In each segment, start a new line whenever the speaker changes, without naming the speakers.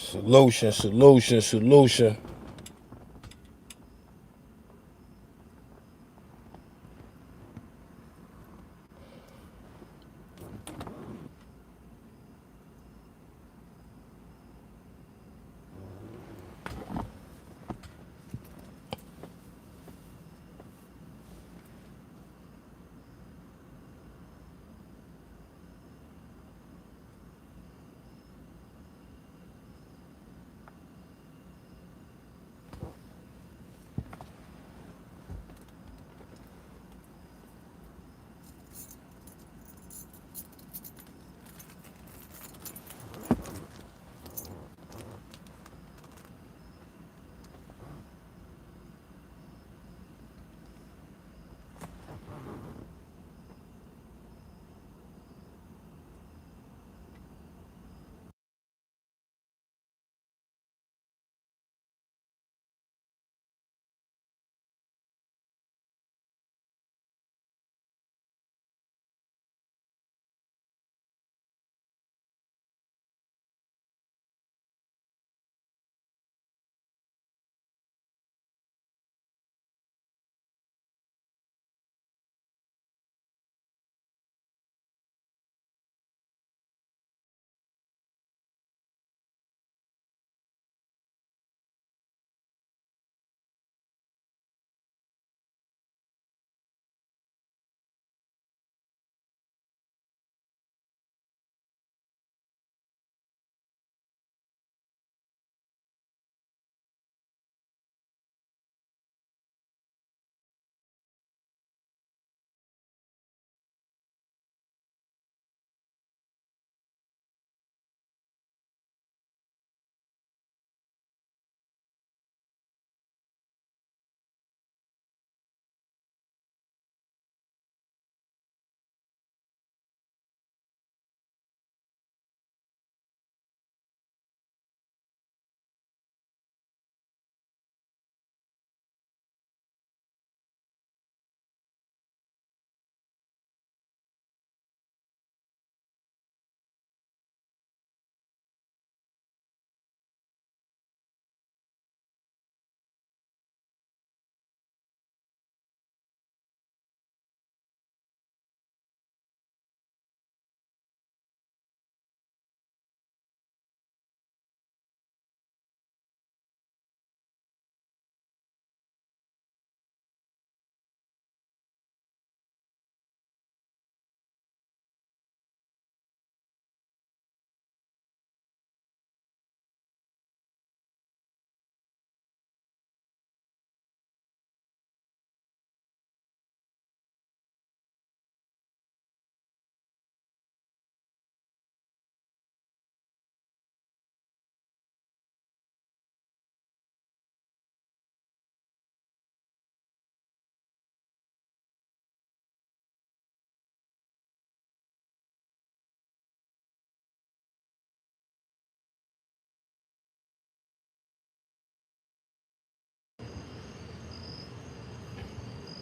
Solution, solution, solution.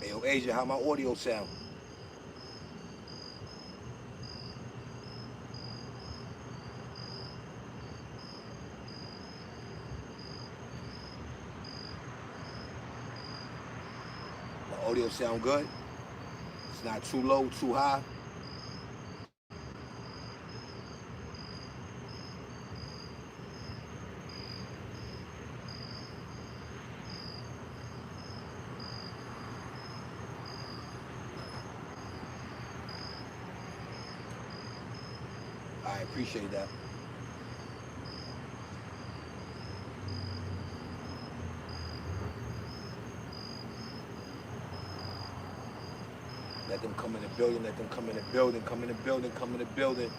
Hey, yo, Asia, how my audio sound? My audio sound good? It's not too low, too high? I appreciate that. Let them come in the building, let them come in the building, come in the building, come in the building.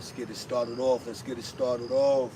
Let's get it started off. Let's get it started off.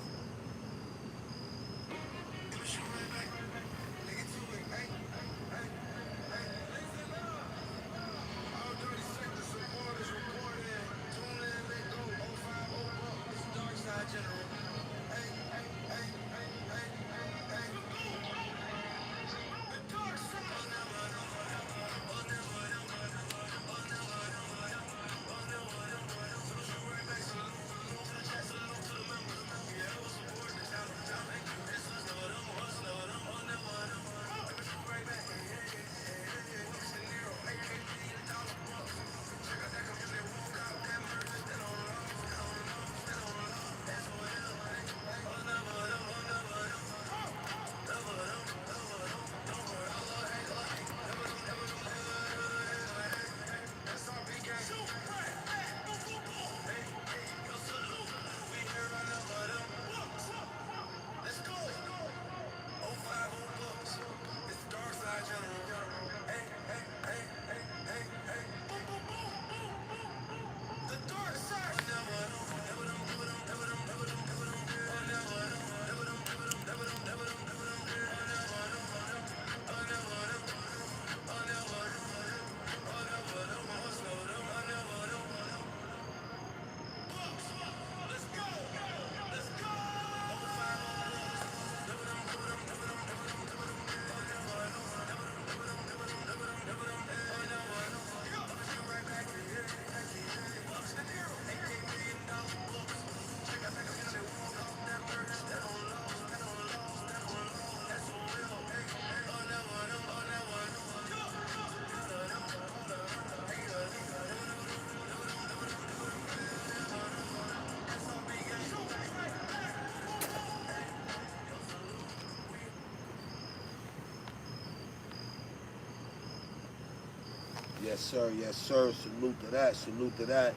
Yes, sir. Yes, sir. Salute to that. Salute to that.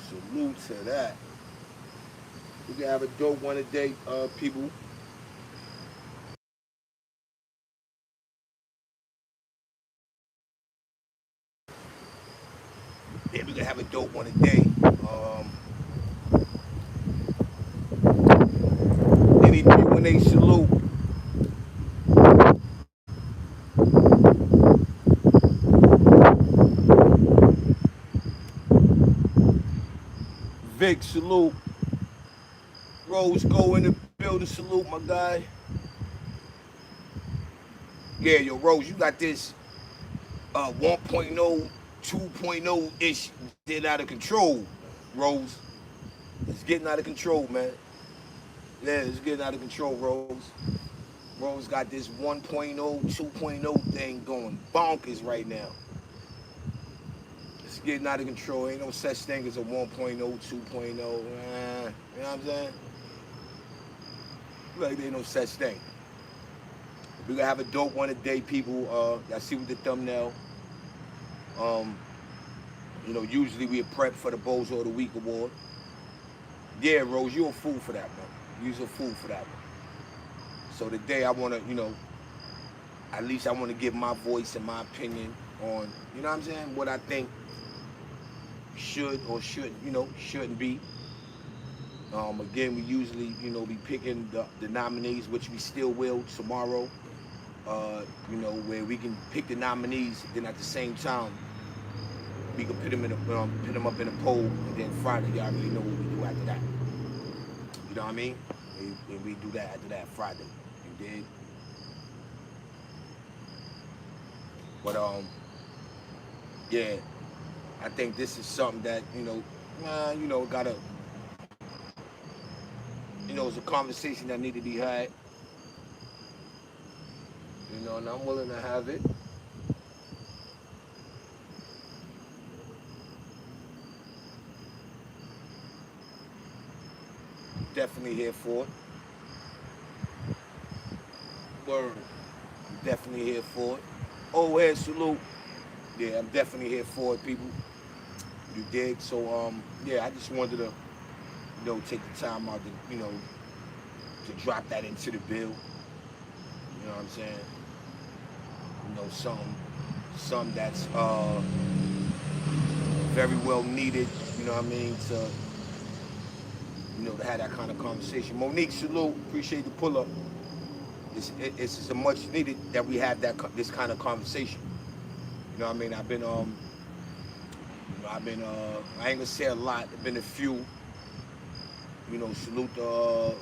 Salute to that. We can have a dope one a day, people. Yeah, we can have a dope one a day. Anybody when they salute. Vic, salute. Rose, go in the building, salute, my guy. Yeah, yo, Rose, you got this 1.0, 2.0 ish getting out of control, Rose. It's getting out of control, man. Yeah, it's getting out of control, Rose. Rose got this 1.0, 2.0 thing going bonkers right now. It's getting out of control. Ain't no such thing as a 1.0, 2.0. You know what I'm saying? Like, there ain't no such thing. We're gonna have a dope one a day, people. Y'all see with the thumbnail. Um, usually we prep for the Bozo of the Week award. Yeah, Rose, you're a fool for that, man. You're a fool for that one. So today I wanna, at least I wanna give my voice and my opinion on, you know what I'm saying, what I think should or shouldn't be. Again, we usually, be picking the nominees, which we still will tomorrow. Where we can pick the nominees, then at the same time, we can put them up in a poll, and then Friday, y'all already know what we do after that. You know what I mean? We do that after that Friday. You did? But yeah, I think this is something that gotta, it's a conversation that need to be had. And I'm willing to have it. Definitely here for it. Word. I'm definitely here for it. Oh, head salute. Yeah, I'm definitely here for it, people. You dig? So, yeah, I just wanted to, take the time out to, to drop that into the bill. You know what I'm saying? Something that's very well needed, you know what I mean, to have that kind of conversation. Monique, salute, appreciate the pull up. It's a much needed that we have this kind of conversation. You know what I mean? I ain't gonna say a lot. There've been a few. Salute to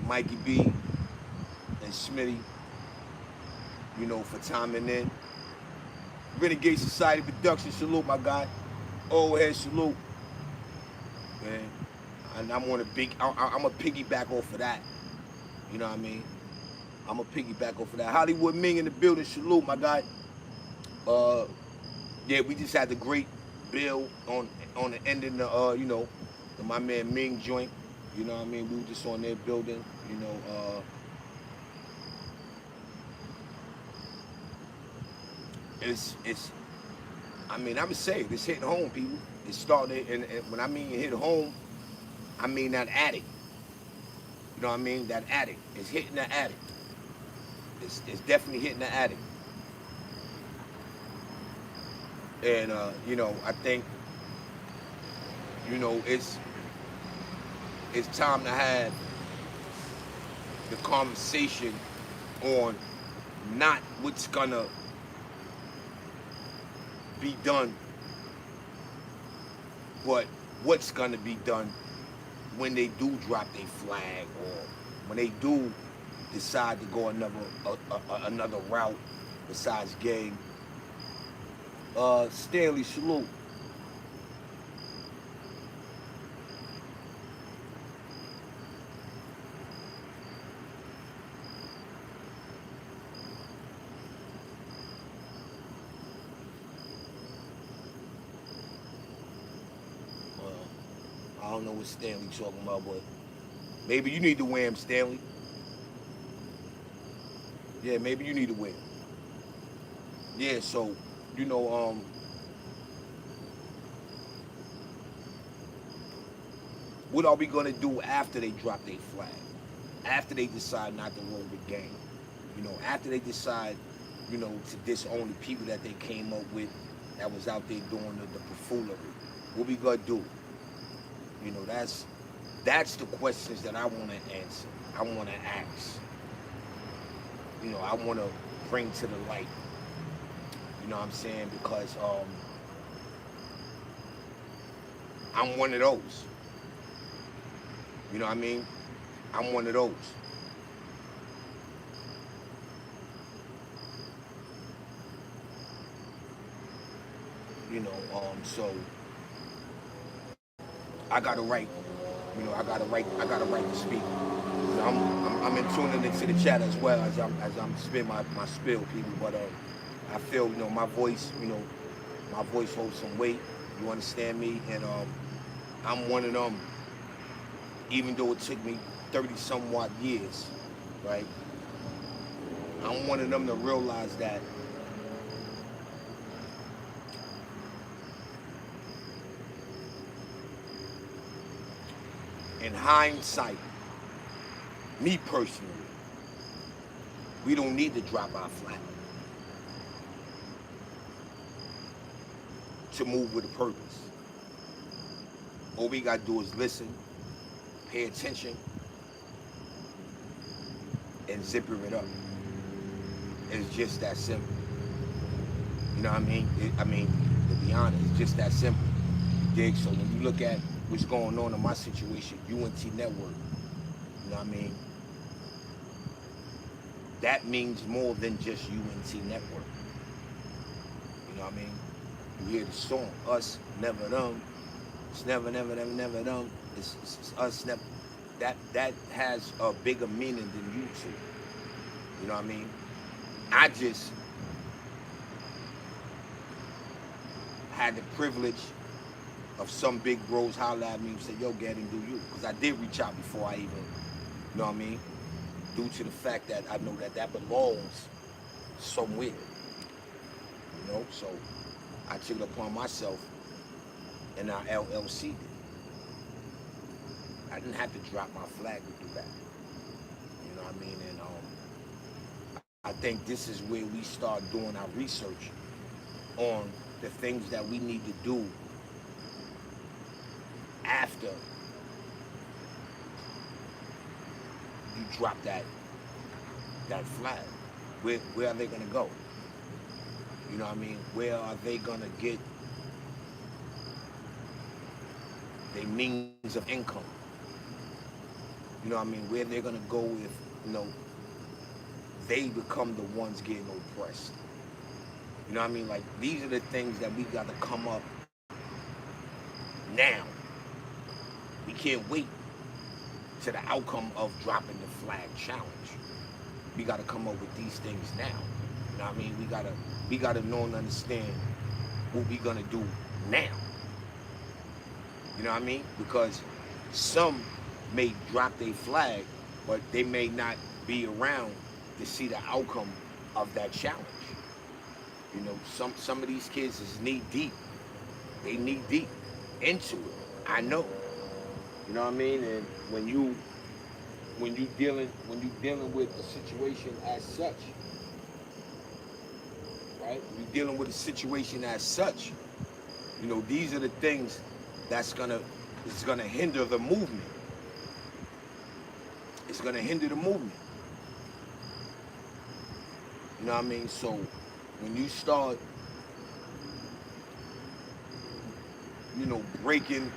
Mikey B and Smitty. For timing in. Renegade Society Production, salute my guy. Old head salute, man. And I'm a piggyback off of that. You know what I mean? I'm a piggyback off of that. Hollywood Ming in the building, salute my guy. Yeah, we just had the great bill on the ending the my man Ming joint. You know what I mean? We were just on their building. It's I mean, I'm saying it's hitting home, people. It started, and when I mean hit home, I mean that attic. You know what I mean? That attic. It's hitting the attic. It's definitely hitting the attic. And I think it's time to have the conversation on not what's gonna be done, but what's gonna be done when they do drop their flag, or when they do decide to go another route besides gang. Stanley, salute. I don't know what Stanley talking about, but maybe you need to wear him, Stanley. Yeah, maybe you need to wear him. Yeah, so you know, um, what are we gonna do after they drop their flag? After they decide not to roll the game? After they decide, to disown the people that they came up with that was out there doing the buffoonery. What we gonna do? That's the questions that I wanna answer. I wanna ask. I wanna bring to the light. You know what I'm saying? Because I'm one of those. You know what I mean? I'm one of those. So I got a right. I got a right to speak. I'm in tuning into the chat as well as I'm spitting my spill, people. But I feel my voice holds some weight. You understand me? And I'm one of them. Even though it took me 30 somewhat years, right? I'm one of them to realize that in hindsight, me personally, we don't need to drop our flag to move with a purpose. All we gotta do is listen, pay attention, and zipper it up. It's just that simple. You know what I mean? To be honest, it's just that simple. Dig? So when you look at what's going on in my situation, UNT Network, you know what I mean? That means more than just UNT Network. You know what I mean? You hear the song, us, never them. It's never, never, never, never them. It's us, never. That has a bigger meaning than you two. You know what I mean? I just had the privilege of some big bros holler at me and say, yo, Gaddy, do you? Because I did reach out before I even, you know what I mean? Due to the fact that I know that belongs somewhere. So I took it upon myself, and our LLC did. I didn't have to drop my flag to do that. You know what I mean? And I think this is where we start doing our research on the the things that we need to do after you drop that flag. Where are they gonna go? You know what I mean? Where are they gonna get their means of income? You know what I mean? Where they're gonna go if, you know, they become the ones getting oppressed. You know what I mean? Like, these are the things that we got to come up now. We can't wait to the outcome of dropping the flag challenge. We got to come up with these things now. You know what I mean? We gotta know and understand what we gonna do now. You know what I mean? Because some may drop their flag, but they may not be around to see the outcome of that challenge. You know, some of these kids is knee deep. They knee deep into it. I know. You know what I mean? And when you dealing with a situation as such, right? When you're dealing with a situation as such, you know, these are the things it's gonna hinder the movement. It's gonna hinder the movement. You know what I mean? So when you start, you know, breaking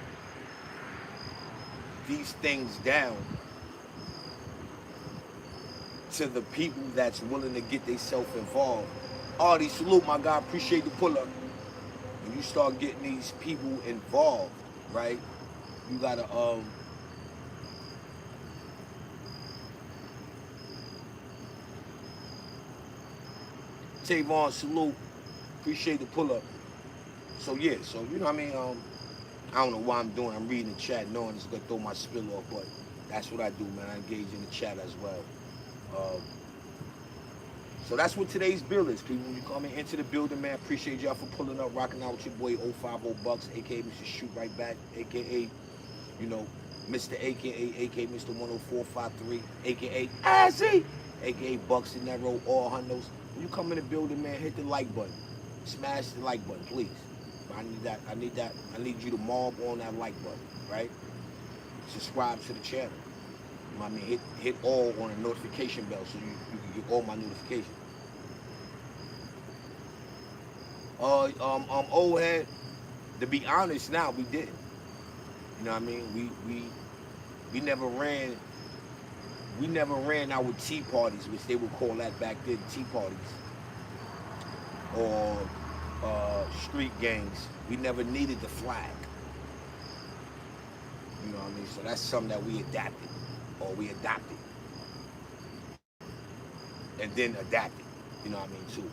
these things down to the people that's willing to get themselves involved. Artie, salute my guy, appreciate the pull up. When you start getting these people involved, right? You gotta Tavon, salute, appreciate the pull up. So yeah, so you know what I mean, I don't know why I'm doing. I'm reading the chat, knowing it's gonna throw my spill off, but that's what I do, man. I engage in the chat as well. So that's what today's bill is, people. When you coming into the building, man, appreciate y'all for pulling up, rocking out with your boy 050 Bucks, aka Mr. Shoot Right Back, aka, you know, Mr. aka Mr. 10453, aka Azzy, aka Bucks and Nero, all hundos. When you come in the building, man, hit the like button. Smash the like button, please. I need you to mob on that like button, right? Subscribe to the channel. You know what I mean? Hit all on the notification bell so you can get all my notifications. Old head, to be honest now, we didn't. You know what I mean? We never ran our tea parties, which they would call that back then, tea parties. Or street gangs. We never needed the flag. You know what I mean? So that's something that we adapted. Or we adopted. And then adapted. You know what I mean, too.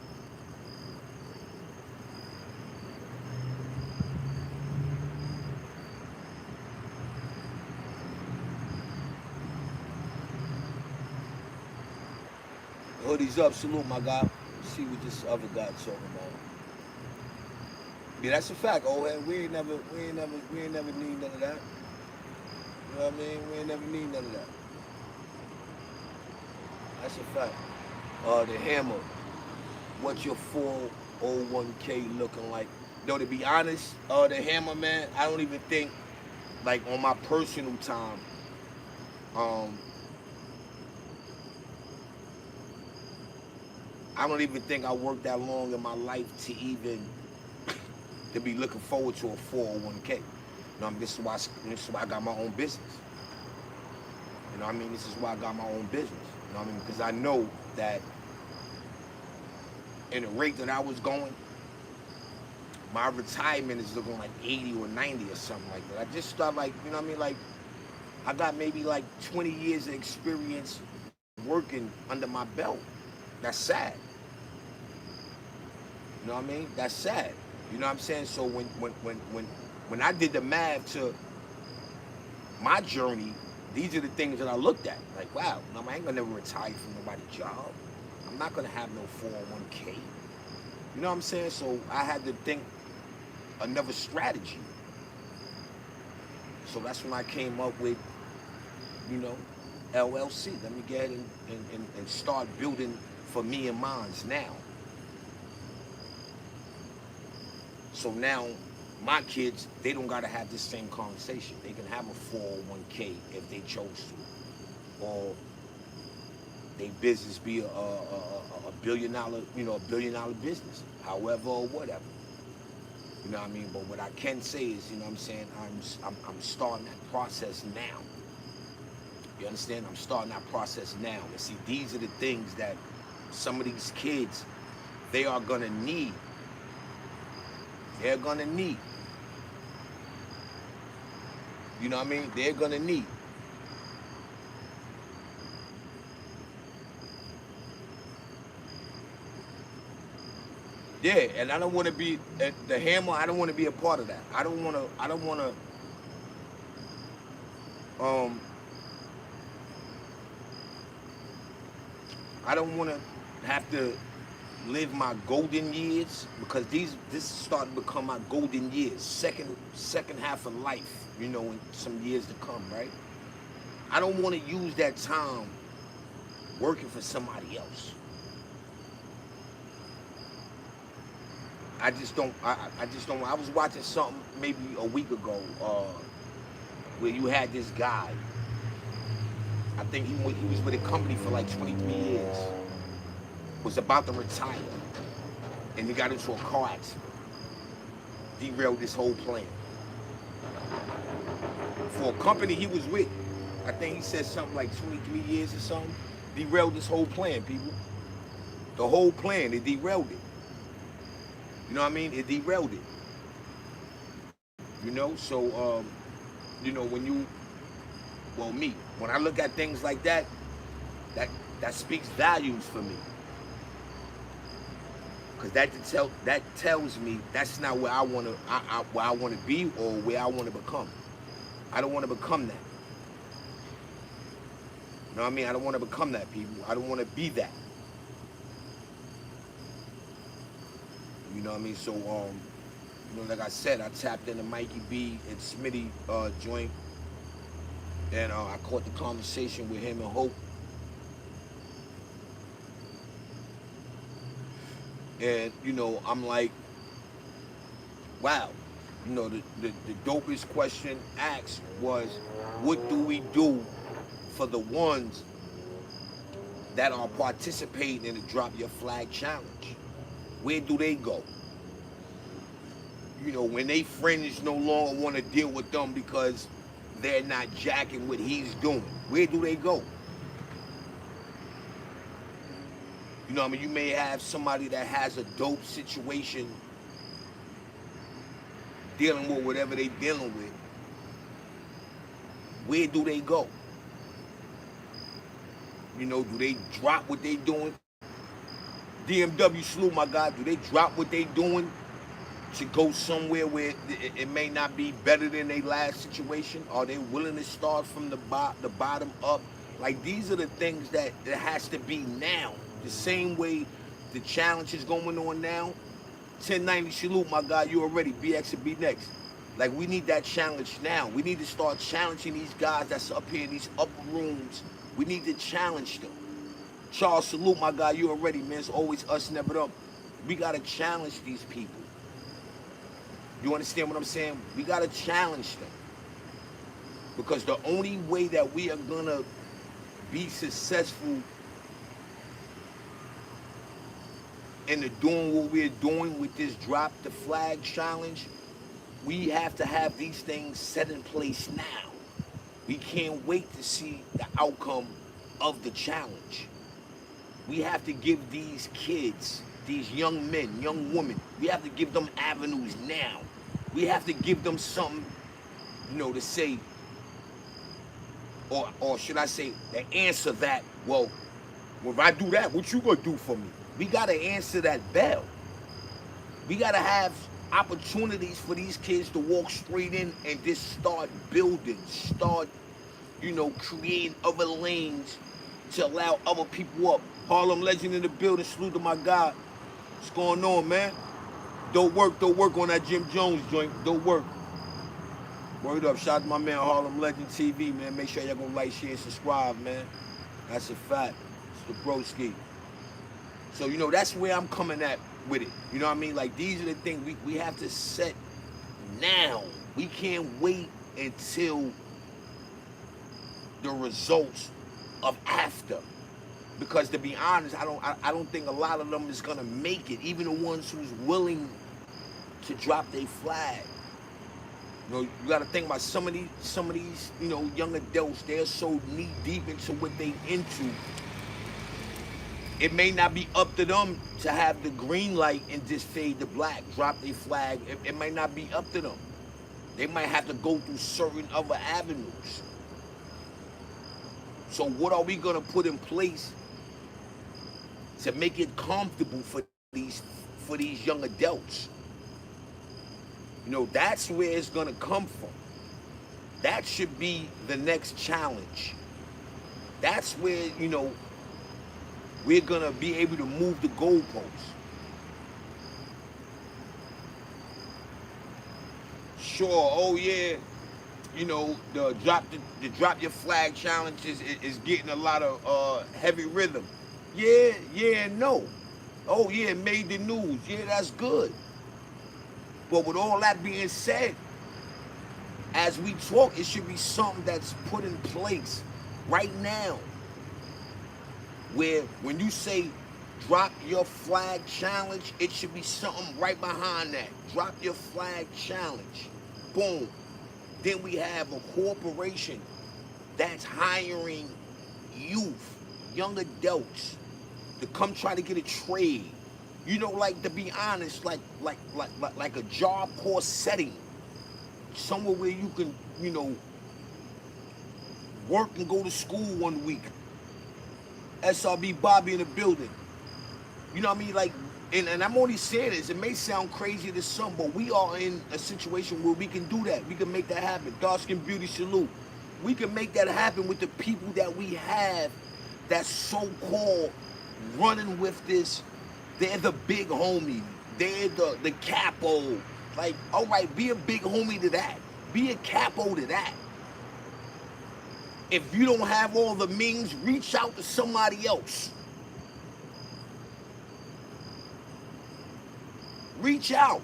Hoodies up, salute my guy. Let's see what this other guy talking about. Yeah, that's a fact. Oh, we ain't never need none of that. You know what I mean? We ain't never need none of that. That's a fact. The hammer. What's your 401k looking like? No, to be honest, the hammer, man, I don't even think, like, on my personal time, I don't even think I worked that long in my life to even to be looking forward to a 401k. You know, I mean, this is why I got my own business. You know what I mean? This is why I got my own business. You know what I mean? Because I know that in the rate that I was going, my retirement is looking like 80 or 90 or something like that. I just started, like, you know what I mean? Like, I got maybe like 20 years of experience working under my belt. That's sad. You know what I mean? That's sad. You know what I'm saying? So when I did the math to my journey, these are the things that I looked at. Like, wow, I ain't gonna never retire from nobody's job. I'm not gonna have no 401k. You know what I'm saying? So I had to think another strategy. So that's when I came up with, you know, LLC. Let me get ahead and start building for me and mines now. So now my kids, they don't gotta have this same conversation. They can have a 401k if they chose to, or they business be a billion dollar, $1 billion business, however or whatever. You know what I mean? But what I can say is, you know what I'm saying, I'm starting that process now. You understand? I'm starting that process now. And see, these are the things that some of these kids, they are gonna need. They're gonna need. You know what I mean? They're gonna need. Yeah, and I don't want to be the hammer. I don't want to be a part of that. I don't want to. I don't want to. Um, I don't want to have to live my golden years, because this is starting to become my golden years. Second half of life. In some years to come, right? I don't want to use that time working for somebody else. I just don't. I just don't. I was watching something maybe a week ago, where you had this guy. I think he was with a company for like 23 years. Was about to retire, and he got into a car accident. Derailed his whole plan. For a company he was with, I think he said something like 23 years or something. Derailed his whole plan, people. The whole plan, it derailed it. You know what I mean? It derailed it. So me, when I look at things like that, that speaks volumes for me. Because that tells me that's not where I wanna be, or where I wanna become. I don't wanna become that. You know what I mean? I don't wanna become that, people. I don't wanna be that. You know what I mean? So like I said, I tapped into Mikey B and Smitty joint, and I caught the conversation with him and Hope. And I'm like, wow. The dopest question asked was, what do we do for the ones that are participating in the Drop Your Flag Challenge? Where do they go? When they friends no longer want to deal with them because they're not jacking what he's doing, where do they go? You may have somebody that has a dope situation dealing with whatever they dealing with. Where do they go? Do they drop what they doing? DMW salute, my guy. Do they drop what they doing to go somewhere where it may not be better than their last situation? Are they willing to start from the bottom up? Like, these are the things that it has to be now. The same way the challenge is going on now. 1090 salute, my guy. You already. BX and B next. Like, we need that challenge now. We need to start challenging these guys that's up here in these upper rooms. We need to challenge them. Charles, salute, my guy. You already, man. It's always us, never them. We got to challenge these people. You understand what I'm saying? We got to challenge them. Because the only way that we are going to be successful in doing what we're doing with this Drop the Flag Challenge, we have to have these things set in place now. We can't wait to see the outcome of the challenge. We have to give these kids, these young men, young women, we have to give them avenues now. We have to give them something, to say, or should I say, to answer that, well, if I do that, what you gonna do for me? We gotta answer that bell. We gotta have opportunities for these kids to walk straight in and just start building, creating other lanes to allow other people up. Harlem Legend in the building, salute to my guy. What's going on, man? Don't work on that Jim Jones joint. Don't work. Word up, shout out to my man Harlem Legend TV, man. Make sure y'all gonna like, share, and subscribe, man. That's a fact. It's the broski. So, that's where I'm coming at with it. You know what I mean? Like these are the things we have to set now. We can't wait until the results of after. Because to be honest, I don't think a lot of them is gonna make it. Even the ones who's willing to drop their flag. You know, you got to think about some of these, you know, young adults. They're so knee deep into what they into. It may not be up to them to have the green light and just fade to black, drop their flag. It might not be up to them. They might have to go through certain other avenues. So what are we gonna put in place to make it comfortable for these young adults? You know, that's where it's gonna come from. That should be the next challenge. That's where, you know, we're gonna be able to move the goalposts. Sure, oh yeah, you know, the drop your flag challenge is getting a lot of heavy rhythm. Yeah, no. Oh yeah, it made the news. Yeah, that's good. But with all that being said, as we talk, it should be something that's put in place right now. Where when you say drop your flag challenge, it should be something right behind that. Drop your flag challenge. Boom. Then we have a corporation that's hiring youth, young adults to come try to get a trade. You know, like to be honest, like a job course setting, somewhere where you can, you know, work and go to school 1 week. SRB Bobby in the building. You know what I mean? Like, and I'm only saying this, it may sound crazy to some, but we are in a situation where we can do that. We can make that happen. Dark Skin Beauty Salute. We can make that happen with the people that we have that's so-called running with this. They're the big homie. They're the capo. Like, all right, be a big homie to that. Be a capo to that. If you don't have all the means, reach out to somebody else. Reach out.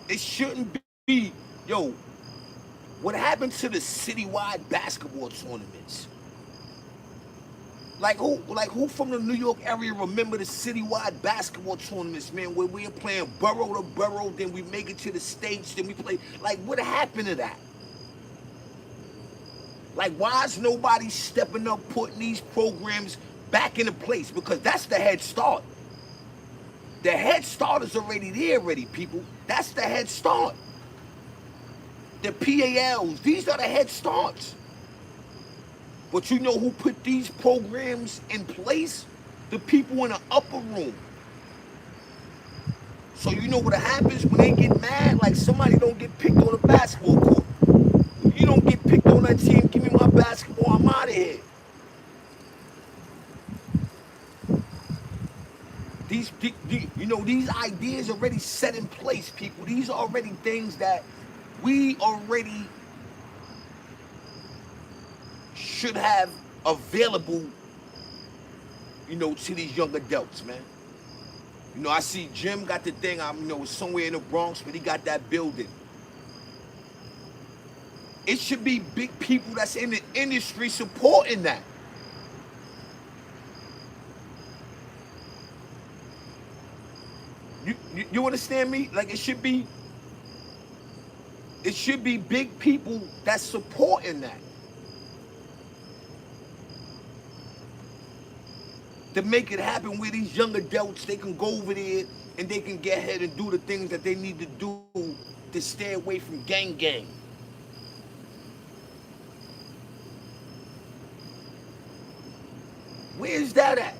It shouldn't be, yo, what happened to the citywide basketball tournaments? Like who from the New York area remember the citywide basketball tournaments, man, where we're playing borough to borough, then we make it to the states, then we play, like what happened to that? Like why is nobody stepping up, putting these programs back into place? Because that's the head start. The head start is already there people. That's the head start. The PALs, these are the head starts. But you know who put these programs in place? The people in the upper room. So you know what happens when they get mad? Like somebody don't get picked on the basketball court. If you don't get picked on that team, give me my basketball, I'm out of here. You know, these ideas already set in place, people. These are already things that we already should have available, you know, to these young adults, man. You know, I see Jim got the thing, you know, somewhere in the Bronx, but he got that building. It should be big people that's in the industry supporting that. You understand me? Like it should be big people that's supporting that. To make it happen where these young adults, they can go over there and they can get ahead and do the things that they need to do to stay away from gang. Where's that at?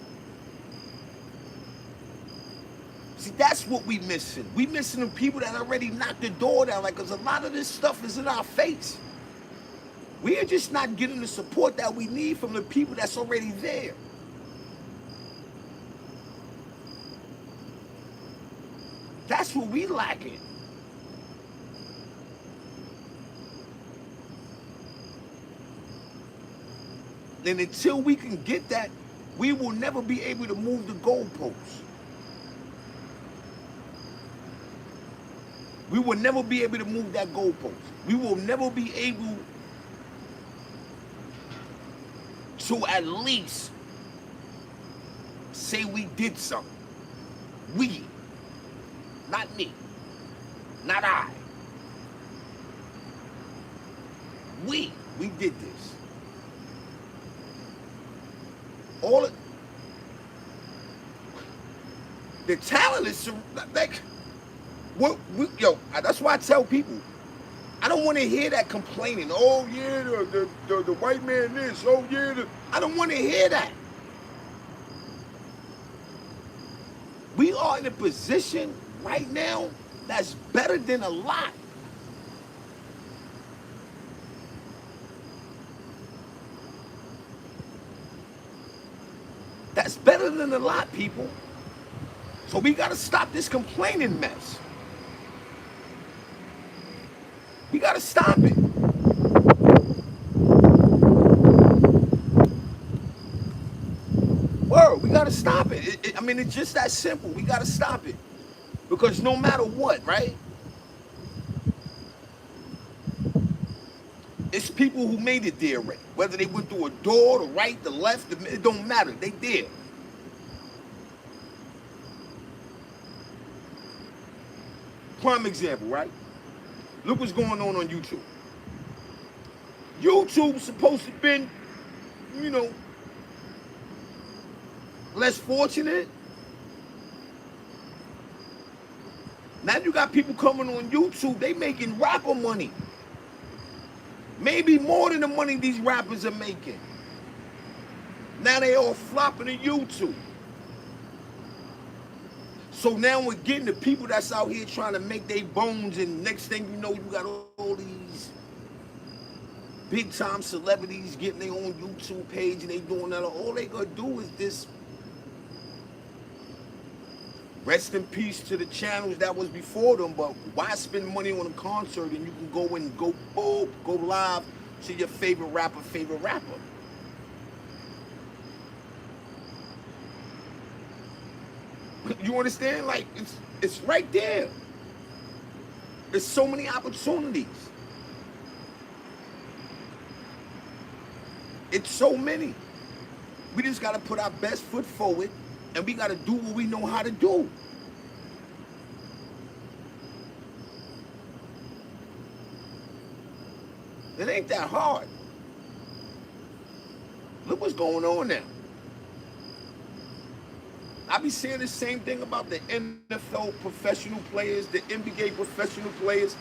See, that's what we missing. We missing the people that already knocked the door down, like, because a lot of this stuff is in our face. We're just not getting the support that we need from the people that's already there. That's what we lacking. And until we can get that, we will never be able to move the goalposts. We will never be able to move that goalpost. We will never be able to at least say we did something. We, not me, not I. We did this. All of, the talent is like, that's why I tell people, I don't want to hear that complaining. Oh yeah, the white man this. Oh yeah, I don't want to hear that. We are in a position right now that's better than a lot. That's better than a lot, people. So we got to stop this complaining mess. We got to stop it. Word, we got to stop it. I mean, it's just that simple. We got to stop it. Because no matter what, right? It's people who made it there already. Whether they went through a door, the right, the left, it don't matter. They there. Prime example, right? Look what's going on YouTube. YouTube's supposed to have been, less fortunate. Now you got people coming on YouTube, they making rapper money. Maybe more than the money these rappers are making. Now they all flopping to YouTube. So now we're getting the people that's out here trying to make their bones, and next thing you know, you got all these big time celebrities getting their own YouTube page and they doing that. All they gonna do is this. Rest in peace to the channels that was before them, but why spend money on a concert and you can go and go live to your favorite rapper. You understand? Like, it's right there. There's so many opportunities. It's so many. We just got to put our best foot forward, and we got to do what we know how to do. It ain't that hard. Look what's going on now. I be saying the same thing about the NFL professional players, the NBA professional players.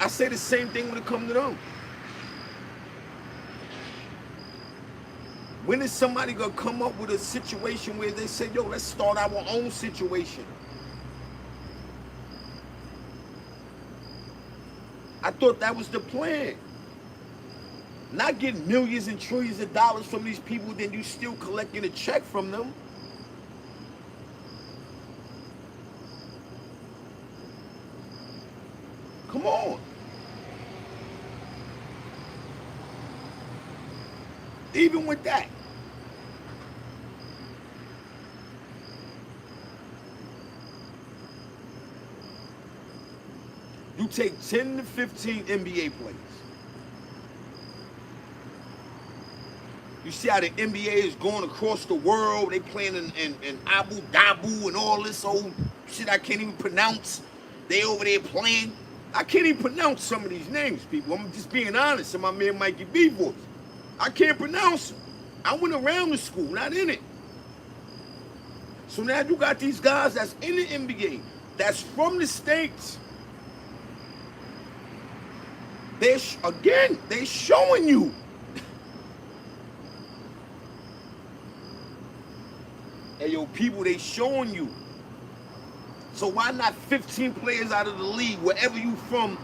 I say the same thing when it comes to them. When is somebody gonna come up with a situation where they say, yo, let's start our own situation? I thought that was the plan. Not getting millions and trillions of dollars from these people, then you still collecting a check from them. Come on. Even with that. You take 10 to 15 NBA players. You see how the NBA is going across the world. They playing in Abu Dhabi and all this old shit I can't even pronounce. They over there playing. I can't even pronounce some of these names, people. I'm just being honest. And my man Mikey B voice. I can't pronounce them. I went around the school, not in it. So now you got these guys that's in the NBA, that's from the States. They're showing you. Hey, yo, people, they showing you. So why not 15 players out of the league, wherever you from,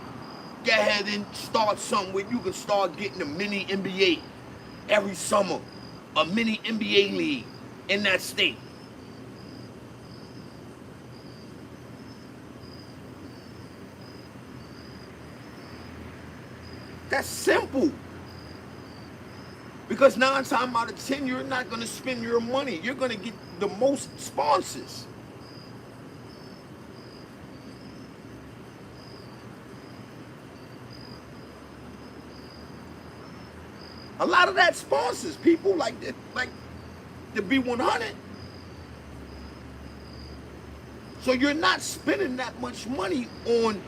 go ahead and start something where you can start getting a mini NBA every summer, a mini NBA league in that state. That's simple. Because 9 times out of 10, you're not going to spend your money. You're going to get the most sponsors. A lot of that sponsors people like the B100. So you're not spending that much money on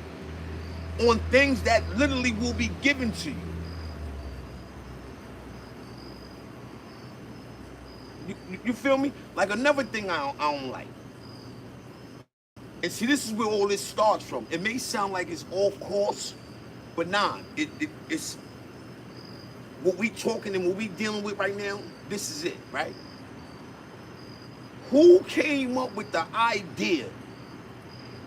things that literally will be given to you. You feel me? Like another thing I don't like. And see, this is where all this starts from. It may sound like it's off course, but nah, it's what we talking and what we dealing with right now. This is it, right? Who came up with the idea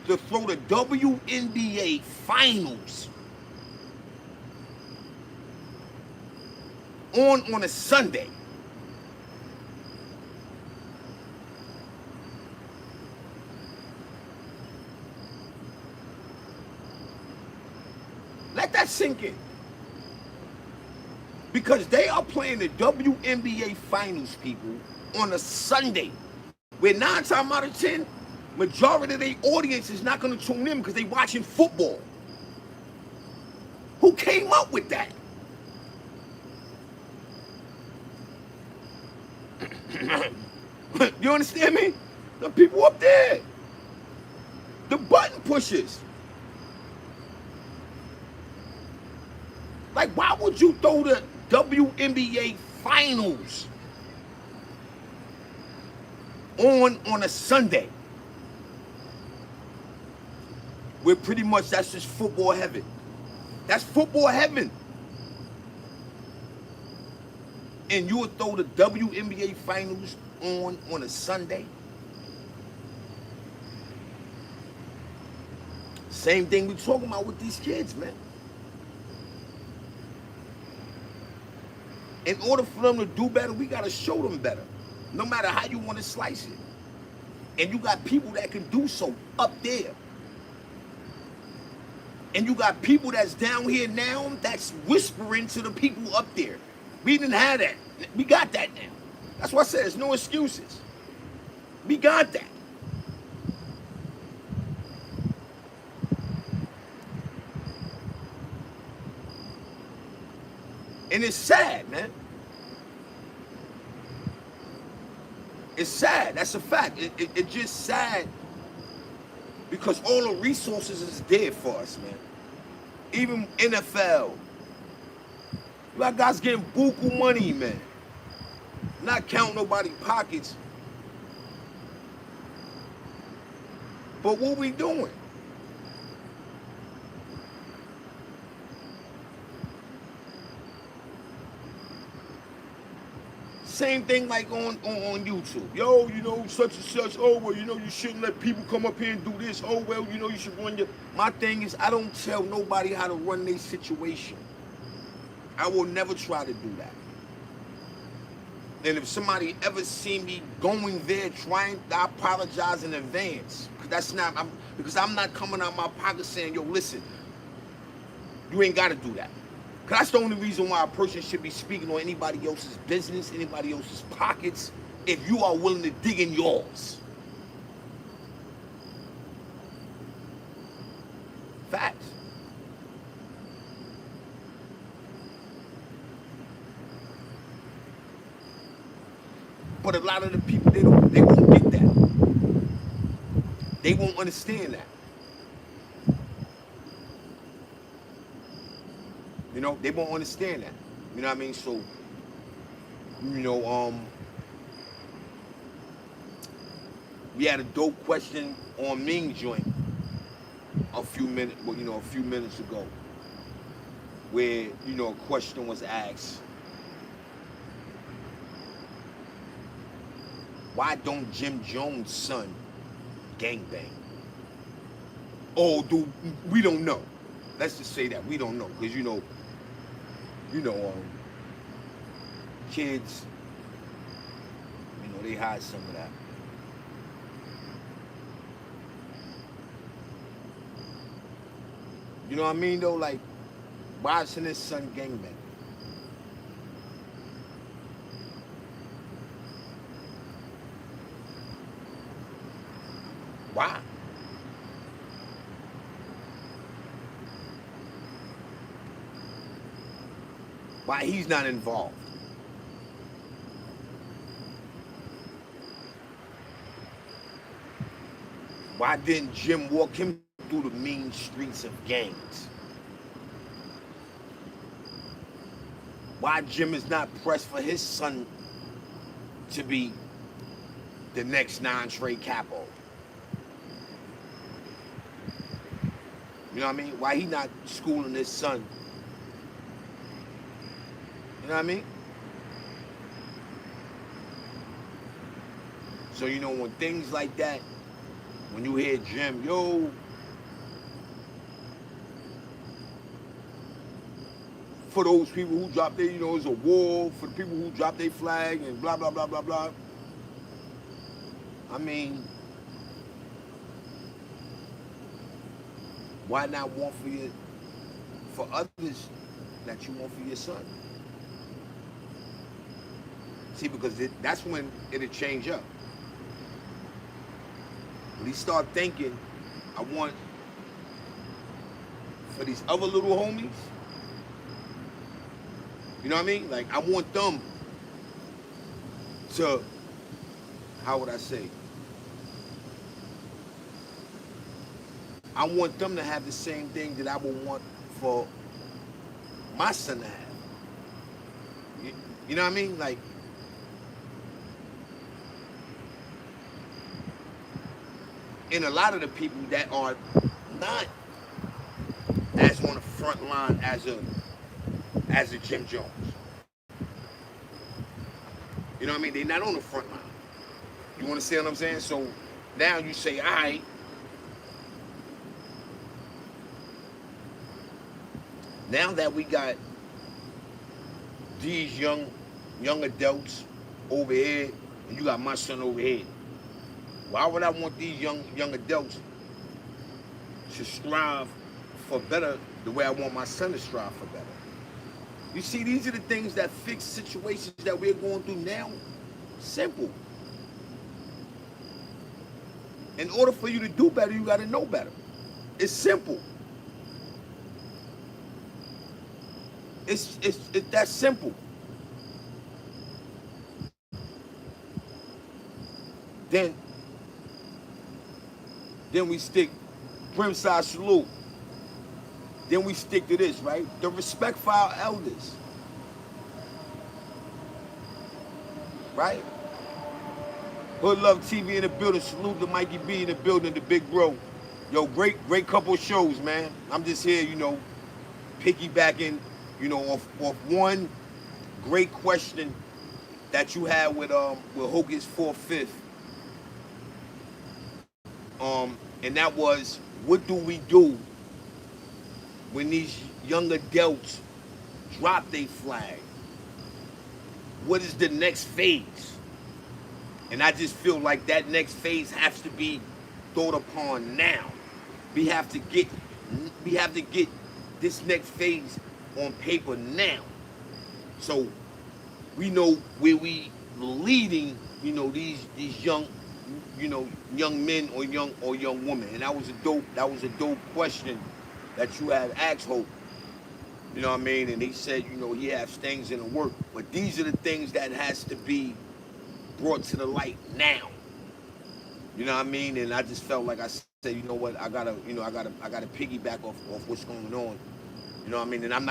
to throw the WNBA finals on a Sunday? Let that sink in. Because they are playing the WNBA finals, people, on a Sunday, where 9 times out of 10, majority of their audience is not going to tune in because they watching football. Who came up with that? You understand me? The people up there. The button pushers. Like, why would you throw the WNBA finals on a Sunday? Where pretty much that's just football heaven. That's football heaven. And you would throw the WNBA finals on a Sunday? Same thing we talking about with these kids, man. In order for them to do better, we gotta show them better. No matter how you want to slice it. And you got people that can do so up there. And you got people that's down here now that's whispering to the people up there. We didn't have that. We got that now. That's why I said there's no excuses. We got that. And it's sad, man. It's sad. That's a fact. It's just sad because all the resources is there for us, man. Even NFL. You got guys getting buku money, man. Not counting nobody's pockets. But what we doing? Same thing like on YouTube. Yo, you know, such and such. Oh, well, you know, you shouldn't let people come up here and do this. Oh, well, you know, you should run your... My thing is, I don't tell nobody how to run their situation. I will never try to do that. And if somebody ever see me going there trying, I apologize in advance. Because that's not... because I'm not coming out my pocket saying, yo, listen, you ain't got to do that. Because that's the only reason why a person should be speaking on anybody else's business, anybody else's pockets, if you are willing to dig in yours. Facts. But a lot of the people, they won't get that. They won't understand that. You know, they won't understand that. You know what I mean? So, you know, we had a dope question on Ming joint a few minutes ago, where, you know, a question was asked, why don't Jim Jones' son gangbang? Oh, dude, we don't know. Let's just say that we don't know, because kids, you know, they hide some of that. You know what I mean, though? Like, why isn't his son gangbang? Why? Why he's not involved? Why didn't Jim walk him through the mean streets of gangs? Why Jim is not pressed for his son to be the next non-Trey capo? You know what I mean? Why he not schooling his son? You know what I mean? So, you know, when things like that, when you hear Jim, yo, for those people who drop their, you know, it's a war for the people who drop their flag and blah, blah, blah, blah, blah. I mean, why not want for others that you want for your son? See, because that's when it'll change up. When he start thinking, I want for these other little homies, you know what I mean? Like, I want them to, how would I say? I want them to have the same thing that I would want for my son to have. You know what I mean? Like, and a lot of the people that are not as on the front line as a Jim Jones. You know what I mean? They're not on the front line. You understand what I'm saying? So now you say, all right, now that we got these young adults over here, and you got my son over here, why would I want these young adults to strive for better the way I want my son to strive for better? You see, these are the things that fix situations that we're going through now. Simple. In order for you to do better, you got to know better. It's simple. It's that simple. Then we stick Brimside salute. Then we stick to this, right? The respect for our elders. Right? Hood Love TV in the building. Salute to Mikey B in the building, the big bro. Yo, great couple of shows, man. I'm just here, you know, piggybacking, you know, off one great question that you had with Hocus 4/5. And that was, what do we do when these young adults drop their flag? What is the next phase? And I just feel like that next phase has to be thought upon now. We have to get this next phase on paper now. So we know where we leading, you know, these young, you know, young men or young women. And that was a dope question that you had asked Hope. You know what I mean? And he said, you know, he has things in the work. But these are the things that has to be brought to the light now. You know what I mean? And I just felt like I said, you know what, I gotta piggyback off what's going on. You know what I mean? And I'm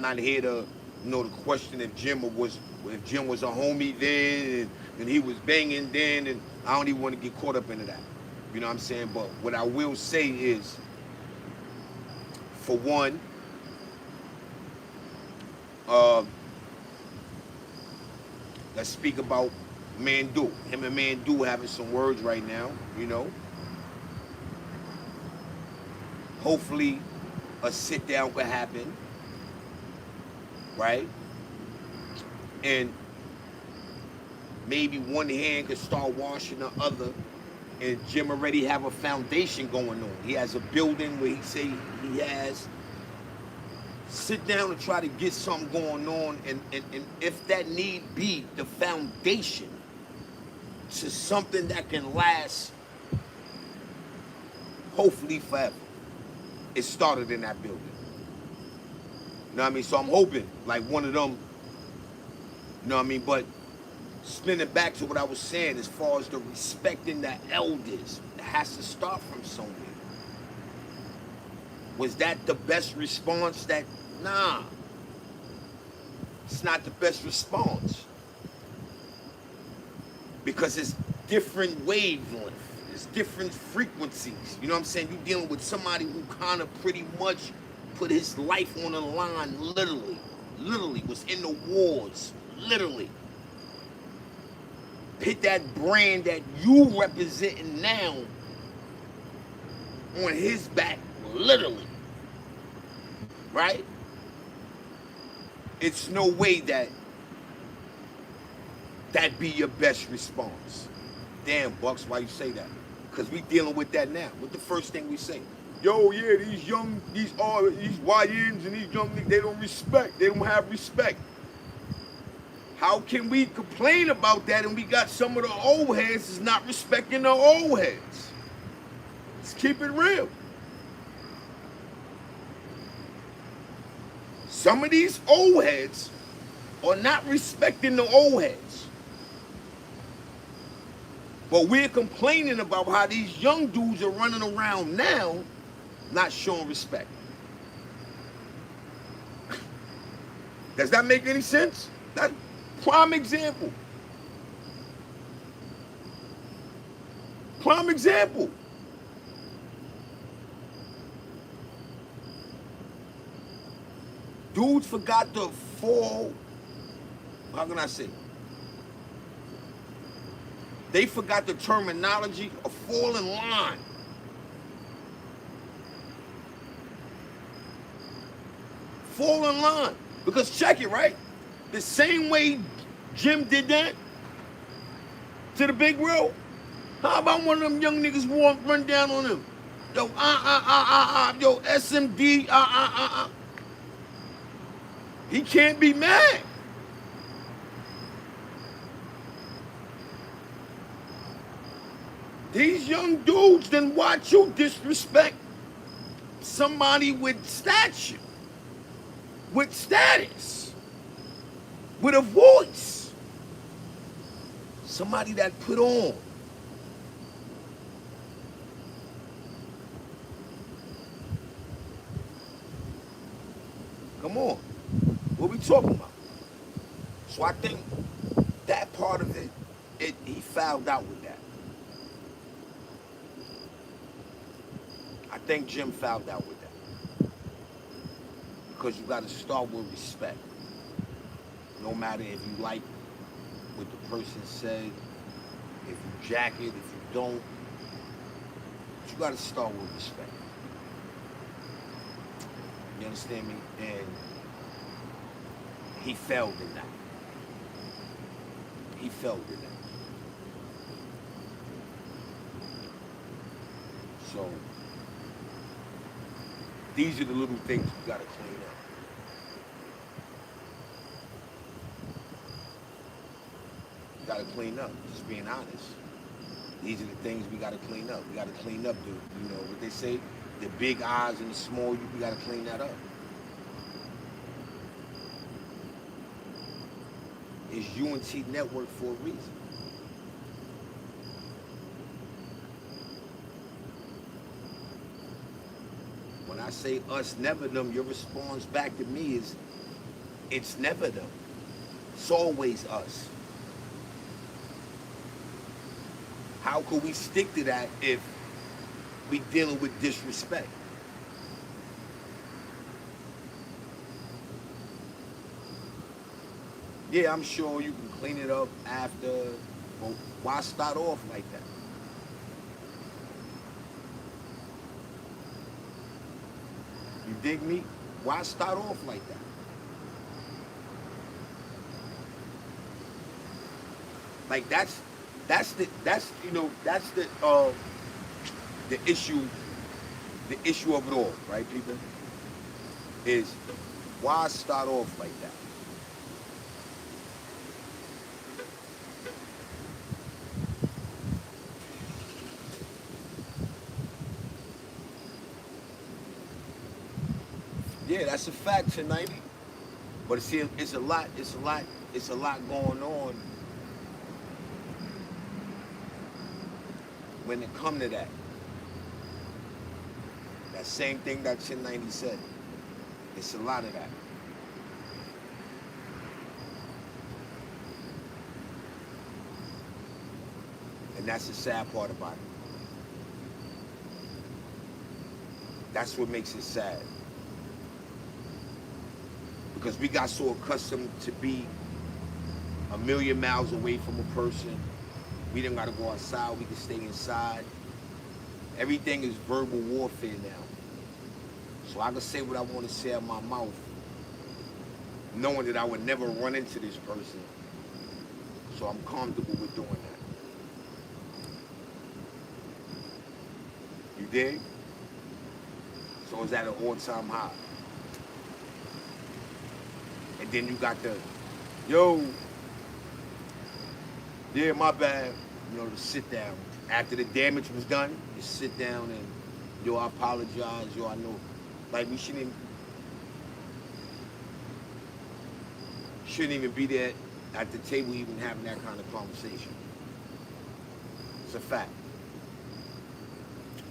not here to, you know, to question if Jim was a homie then and he was banging then, and I don't even want to get caught up into that. You know what I'm saying? But what I will say is, for one, let's speak about Mandu. Him and Mandu having some words right now, you know. Hopefully a sit down could happen, right? And maybe one hand could start washing the other, and Jim already have a foundation going on. He has a building where he say he has. Sit down and try to get something going on, and if that need be the foundation to something that can last, hopefully forever. It started in that building. You know what I mean? So I'm hoping like one of them, you know what I mean? But spinning back to what I was saying as far as the respecting the elders, it has to start from somewhere. Was that the best response? Nah, it's not the best response. Because it's different wavelength, it's different frequencies. You know what I'm saying? You're dealing with somebody who kind of pretty much put his life on the line, literally was in the wars, literally. Put that brand that you representing now on his back, literally, right? It's no way that be your best response. Damn, Bucks, why you say that? Because we dealing with that now. What the first thing we say? Yo, yeah, these YNs and these young niggas, they don't respect. They don't have respect. How can we complain about that and we got some of the old heads is not respecting the old heads? Let's keep it real. Some of these old heads are not respecting the old heads. But we're complaining about how these young dudes are running around now not showing respect. Does that make any sense? That's prime example. Prime example. Dudes forgot to fall. How can I say? They forgot the terminology of fall in line. Fall in line. Because check it, right? The same way Jim did that to the big bro. How about one of them young niggas run down on him? Yo, yo, SMD, He can't be mad. These young dudes then watch you disrespect somebody with stature, with status, with a voice, somebody that put on. Come on, what we talking about? So I think that part of it, he fouled out with that. I think Jim fouled out with that. Because you got to start with respect. No matter if you like what the person said, if you jack it, if you don't, but you got to start with respect. You understand me? And he failed in that. He failed in that. So these are the little things we got to clean up. We got to clean up, just being honest. These are the things we got to clean up. We got to clean up you know what they say, the big eyes and the small you, we got to clean that up. It's UNT Network for a reason. When I say us, never them, your response back to me is, it's never them. It's always us. How could we stick to that if we dealing with disrespect? Yeah, I'm sure you can clean it up after, but why start off like that? You dig me? Why start off like that? Like that's the issue of it all, right, people? Is why start off like that? Yeah, that's a fact, 1090. But see, it's a lot going on when it come to that. That same thing that Chin 90 said. It's a lot of that. And that's the sad part about it. That's what makes it sad. Because we got so accustomed to be a million miles away from a person. We didn't gotta go outside, we can stay inside. Everything is verbal warfare now. So I can say what I want to say out my mouth, knowing that I would never run into this person. So I'm comfortable with doing that. You dig? So it's at an all-time high. And then you got the, yo, yeah, my bad. You know, to sit down. After the damage was done, just sit down and, yo, I apologize. Yo, I know. Like, we shouldn't even be there at the table even having that kind of conversation. It's a fact.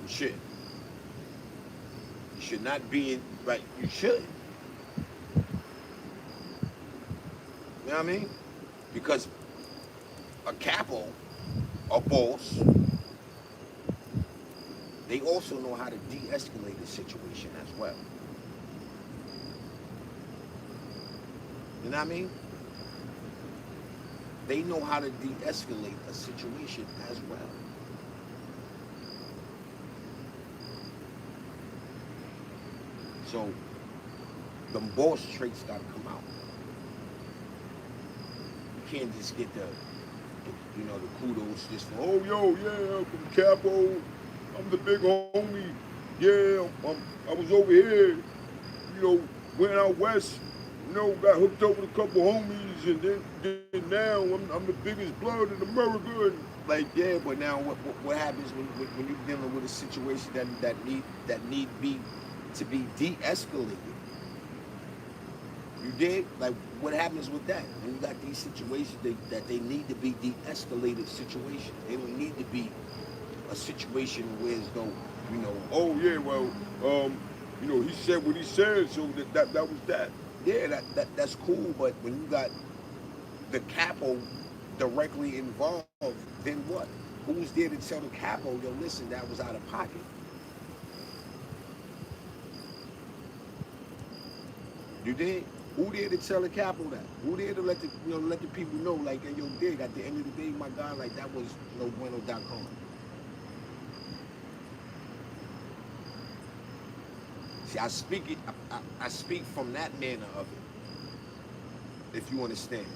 You should. You should not be in, right, you should. You know what I mean? Because a capo, a boss, they also know how to de-escalate the situation as well. You know what I mean? They know how to de-escalate a situation as well. So, them boss traits gotta come out. You can't just get the kudos just for, oh, yo, yeah, I'm from Capo, I'm the big homie, yeah, I was over here, went out west, got hooked up with a couple homies, and then now I'm the biggest blood in America. And like, yeah, but now what happens when you're dealing with a situation that need be to be de-escalated? You dig? Like, what happens with that? When you got these situations that they need to be de-escalated situations. They don't need to be a situation where it's though, oh yeah, well, he said what he said, so that was that. Yeah, that's cool, but when you got the capo directly involved, then what? Who's there to tell the capo, yo, listen, that was out of pocket? You dig? Who there to tell the capo that? Who there to let the people know, like, hey, yo, dig, at the end of the day, my guy, like, that was no bueno.com. See, I speak from that manner of it, if you understand.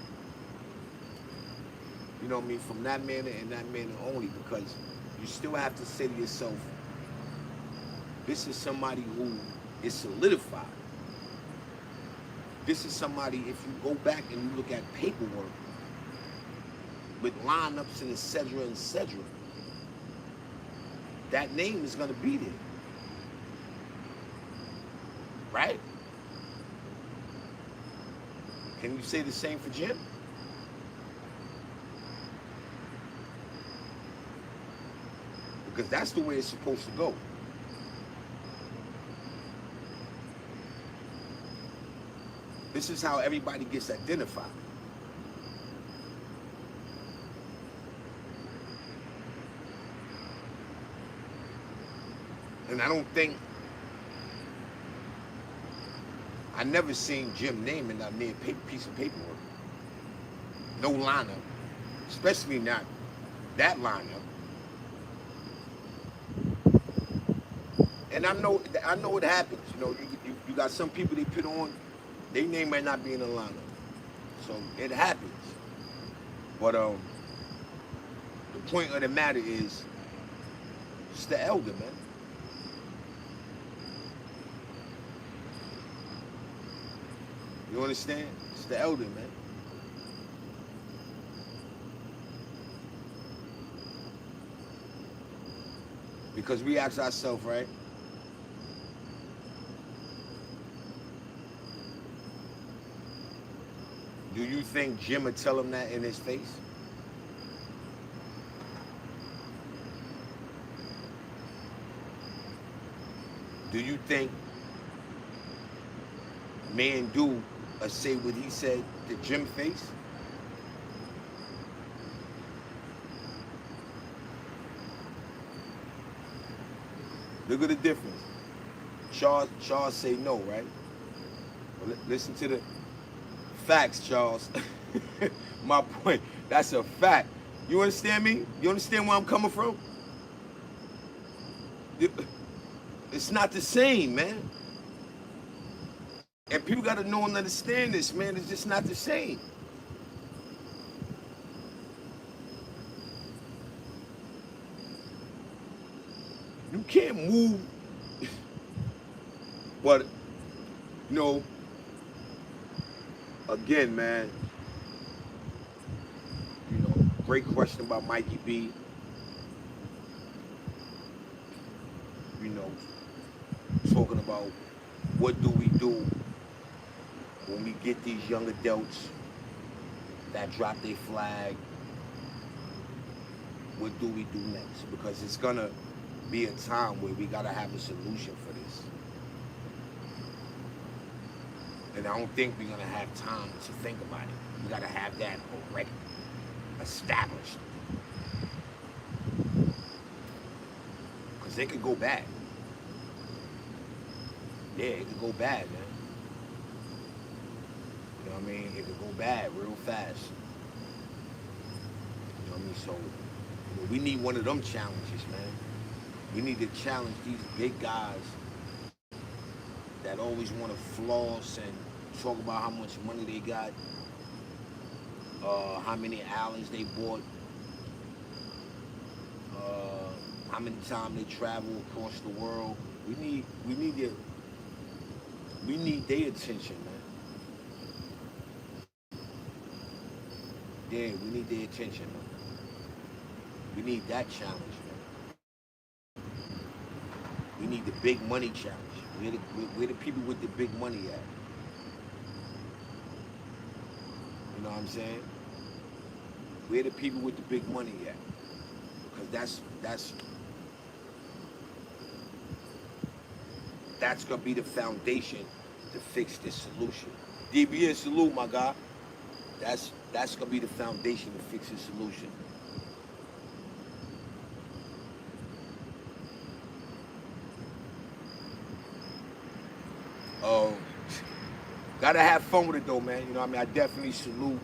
You know what I mean? From that manner and that manner only, because you still have to say to yourself, this is somebody who is solidified. This is somebody, if you go back and you look at paperwork with lineups and etc., that name is going to be there. Right? Can you say the same for Jim? Because that's the way it's supposed to go. This is how everybody gets identified. And I never seen Jim name in that near piece of paperwork. No lineup, especially not that lineup. And I know it happens. You got some people they put on, their name might not be in the lineup. So it happens. But the point of the matter is, it's the elder, man. You understand? It's the elder, man. Because we ask ourselves, right? Do you think Jim would tell him that in his face? Do you think man do say what he said to Jim face? Look at the difference. Charles say no, right? Well, listen to the facts, Charles. My point. That's a fact. You understand me? You understand where I'm coming from? It's not the same, man. And people got to know and understand this, man. It's just not the same. You can't move. But, you know, again, man, you know, great question about Mikey B. You know, talking about what do we do when we get these young adults that drop their flag. What do we do next? Because it's gonna be a time where we gotta have a solution for this. And I don't think we're gonna have time to think about it. We gotta have that already established. Because they could go bad. Yeah, it could go bad, man. You know what I mean? It could go bad real fast. You know what I mean? So, you know, we need one of them challenges, man. We need to challenge these big guys that always want to floss and talk about how much money they got, how many islands they bought, how many times they travel across the world. We need their attention, man. Yeah, we need their attention, man. We need that challenge, man. We need the big money challenge. Where the people with the big money at? You know what I'm saying? Where the people with the big money at? Because that's gonna be the foundation to fix this solution. DBN, salute, my guy. That's gonna be the foundation to fix this solution. Gotta have fun with it though, man. You know what I mean? I definitely salute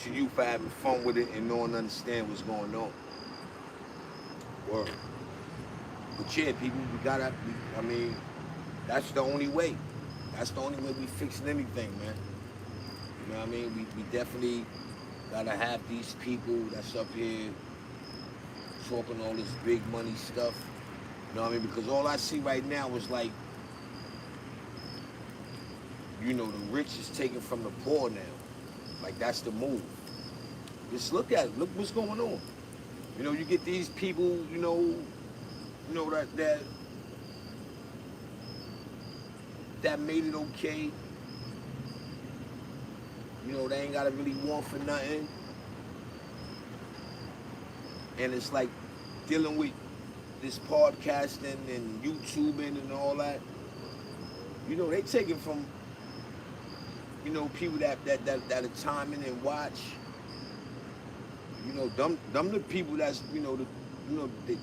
to you for having fun with it and knowing and understand what's going on. Word. But yeah, people, I mean, that's the only way. That's the only way we fixing anything, man. You know what I mean? We definitely gotta have these people that's up here talking all this big money stuff. You know what I mean? Because all I see right now is like, you know, the rich is taken from the poor now. Like, that's the move. Just look at it. Look what's going on. You know, you get these people, you know that made it okay. You know, they ain't gotta really want for nothing. And it's like dealing with this podcasting and YouTubing and all that. You know, they taking from, you know, people that are timing and watch. You know, them the people that's, you know,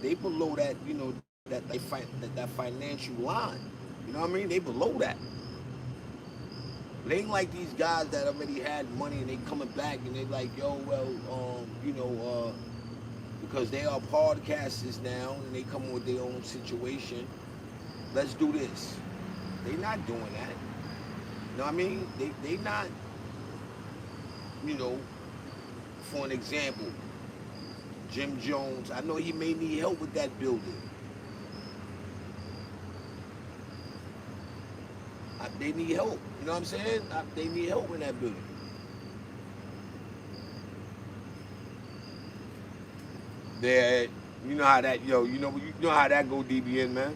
they below that, you know, that financial line. You know what I mean? They below that. They ain't like these guys that already had money and they coming back and they like, yo, well, you know, because they are podcasters now and they come with their own situation. Let's do this. They not doing that. You know what I mean? They not, you know, for an example, Jim Jones, I know he may need help with that building. They need help. You know what I'm saying? They need help in that building. They, you know how that, yo, you know how that go, DBN, man.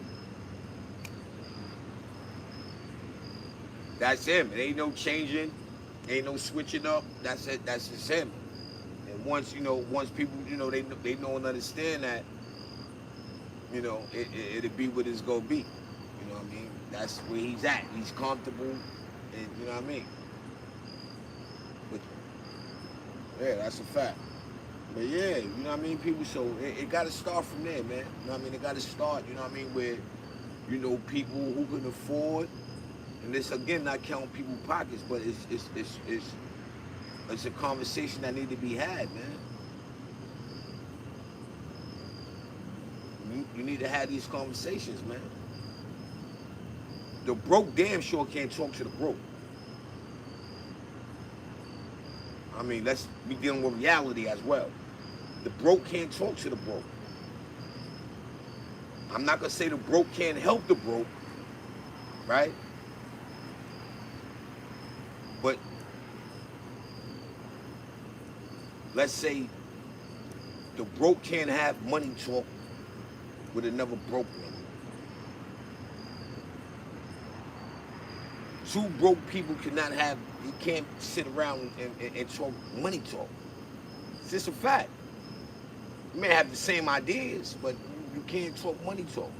That's him. It ain't no changing. Ain't no switching up. That's it. That's just him. And once once people they know and understand that, it'll be what it's gonna be. You know what I mean? That's where he's at. He's comfortable, and you know what I mean. But yeah, that's a fact. But yeah, you know what I mean, people. So it got to start from there, man. You know what I mean? It got to start. You know what I mean? Where people who can afford, and this again not counting people's pockets, but it's a conversation that need to be had, man. You need to have these conversations, man. The broke damn sure can't talk to the broke. I mean, let's be dealing with reality as well. The broke can't talk to the broke. I'm not gonna say the broke can't help the broke, right? But let's say the broke can't have money talk with another broke nigga. Two broke people you can't sit around and talk money talk. It's just a fact. You may have the same ideas, but you can't talk money talk.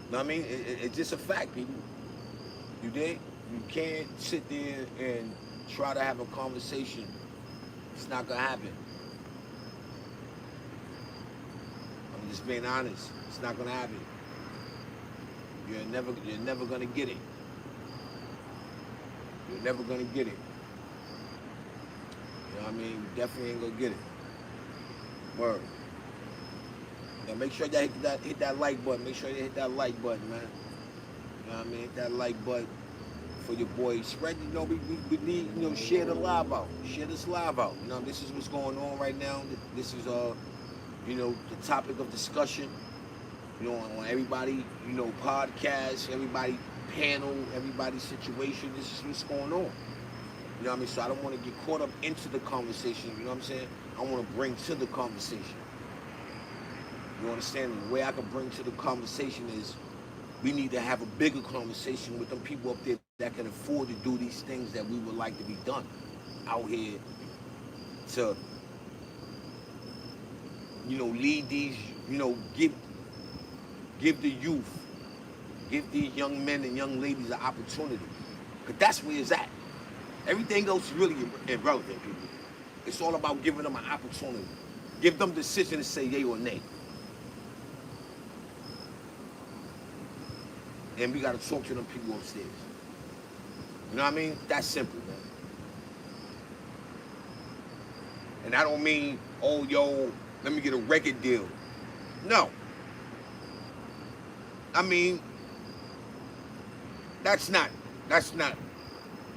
You know what I mean? It's just a fact, people. You dig? You can't sit there and try to have a conversation. It's not gonna happen. I'm just being honest. It's not gonna happen. You're never gonna get it. You're never gonna get it. You know what I mean? You definitely ain't gonna get it. Word. Now make sure y'all hit that like button. Make sure you hit that like button, man. You know what I mean? Hit that like button for your boy. Spread, we need, share the live out. Share this live out. You know, this is what's going on right now. This is the topic of discussion. On everybody, podcast, everybody panel, everybody's situation. This is what's going on. You know what I mean? So I don't want to get caught up into the conversation. You know what I'm saying? I want to bring to the conversation. You understand? The way I can bring to the conversation is we need to have a bigger conversation with them people up there that can afford to do these things that we would like to be done out here to, lead these, give the youth, give these young men and young ladies an opportunity. Because that's where it's at. Everything else is really irrelevant, people. It's all about giving them an opportunity. Give them the decision to say yay or nay. And we got to talk to them people upstairs. You know what I mean? That's simple, man. And I don't mean, oh, yo, let me get a record deal. No. I mean, that's not,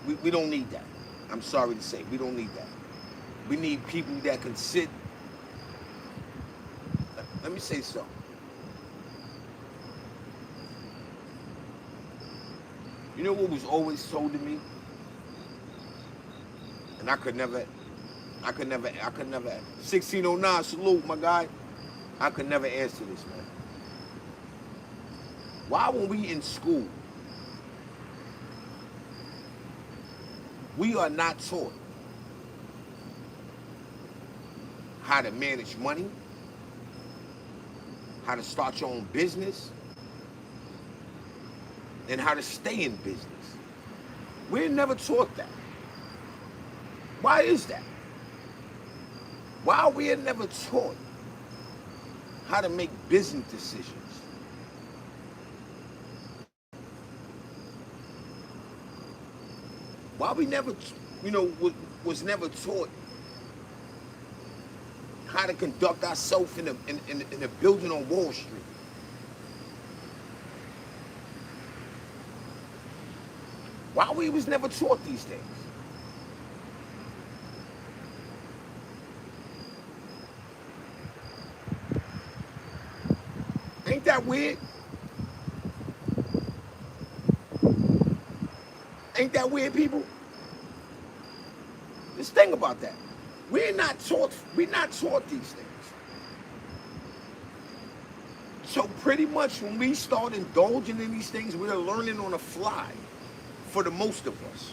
we don't need that. I'm sorry to say, we don't need that. We need people that can sit. Let me say something. You know what was always told to me? And I could never, 1609, salute, my guy. I could never answer this, man. Why when we in school, we are not taught how to manage money, how to start your own business, and how to stay in business? We're never taught that. Why is that? Why are we never taught how to make business decisions? Why we never, was never taught how to conduct ourselves in a building on Wall Street? Why we was never taught these things? Ain't that weird? Ain't that weird, people? Just think about that. We're not taught these things. So pretty much when we start indulging in these things, we're learning on the fly for the most of us.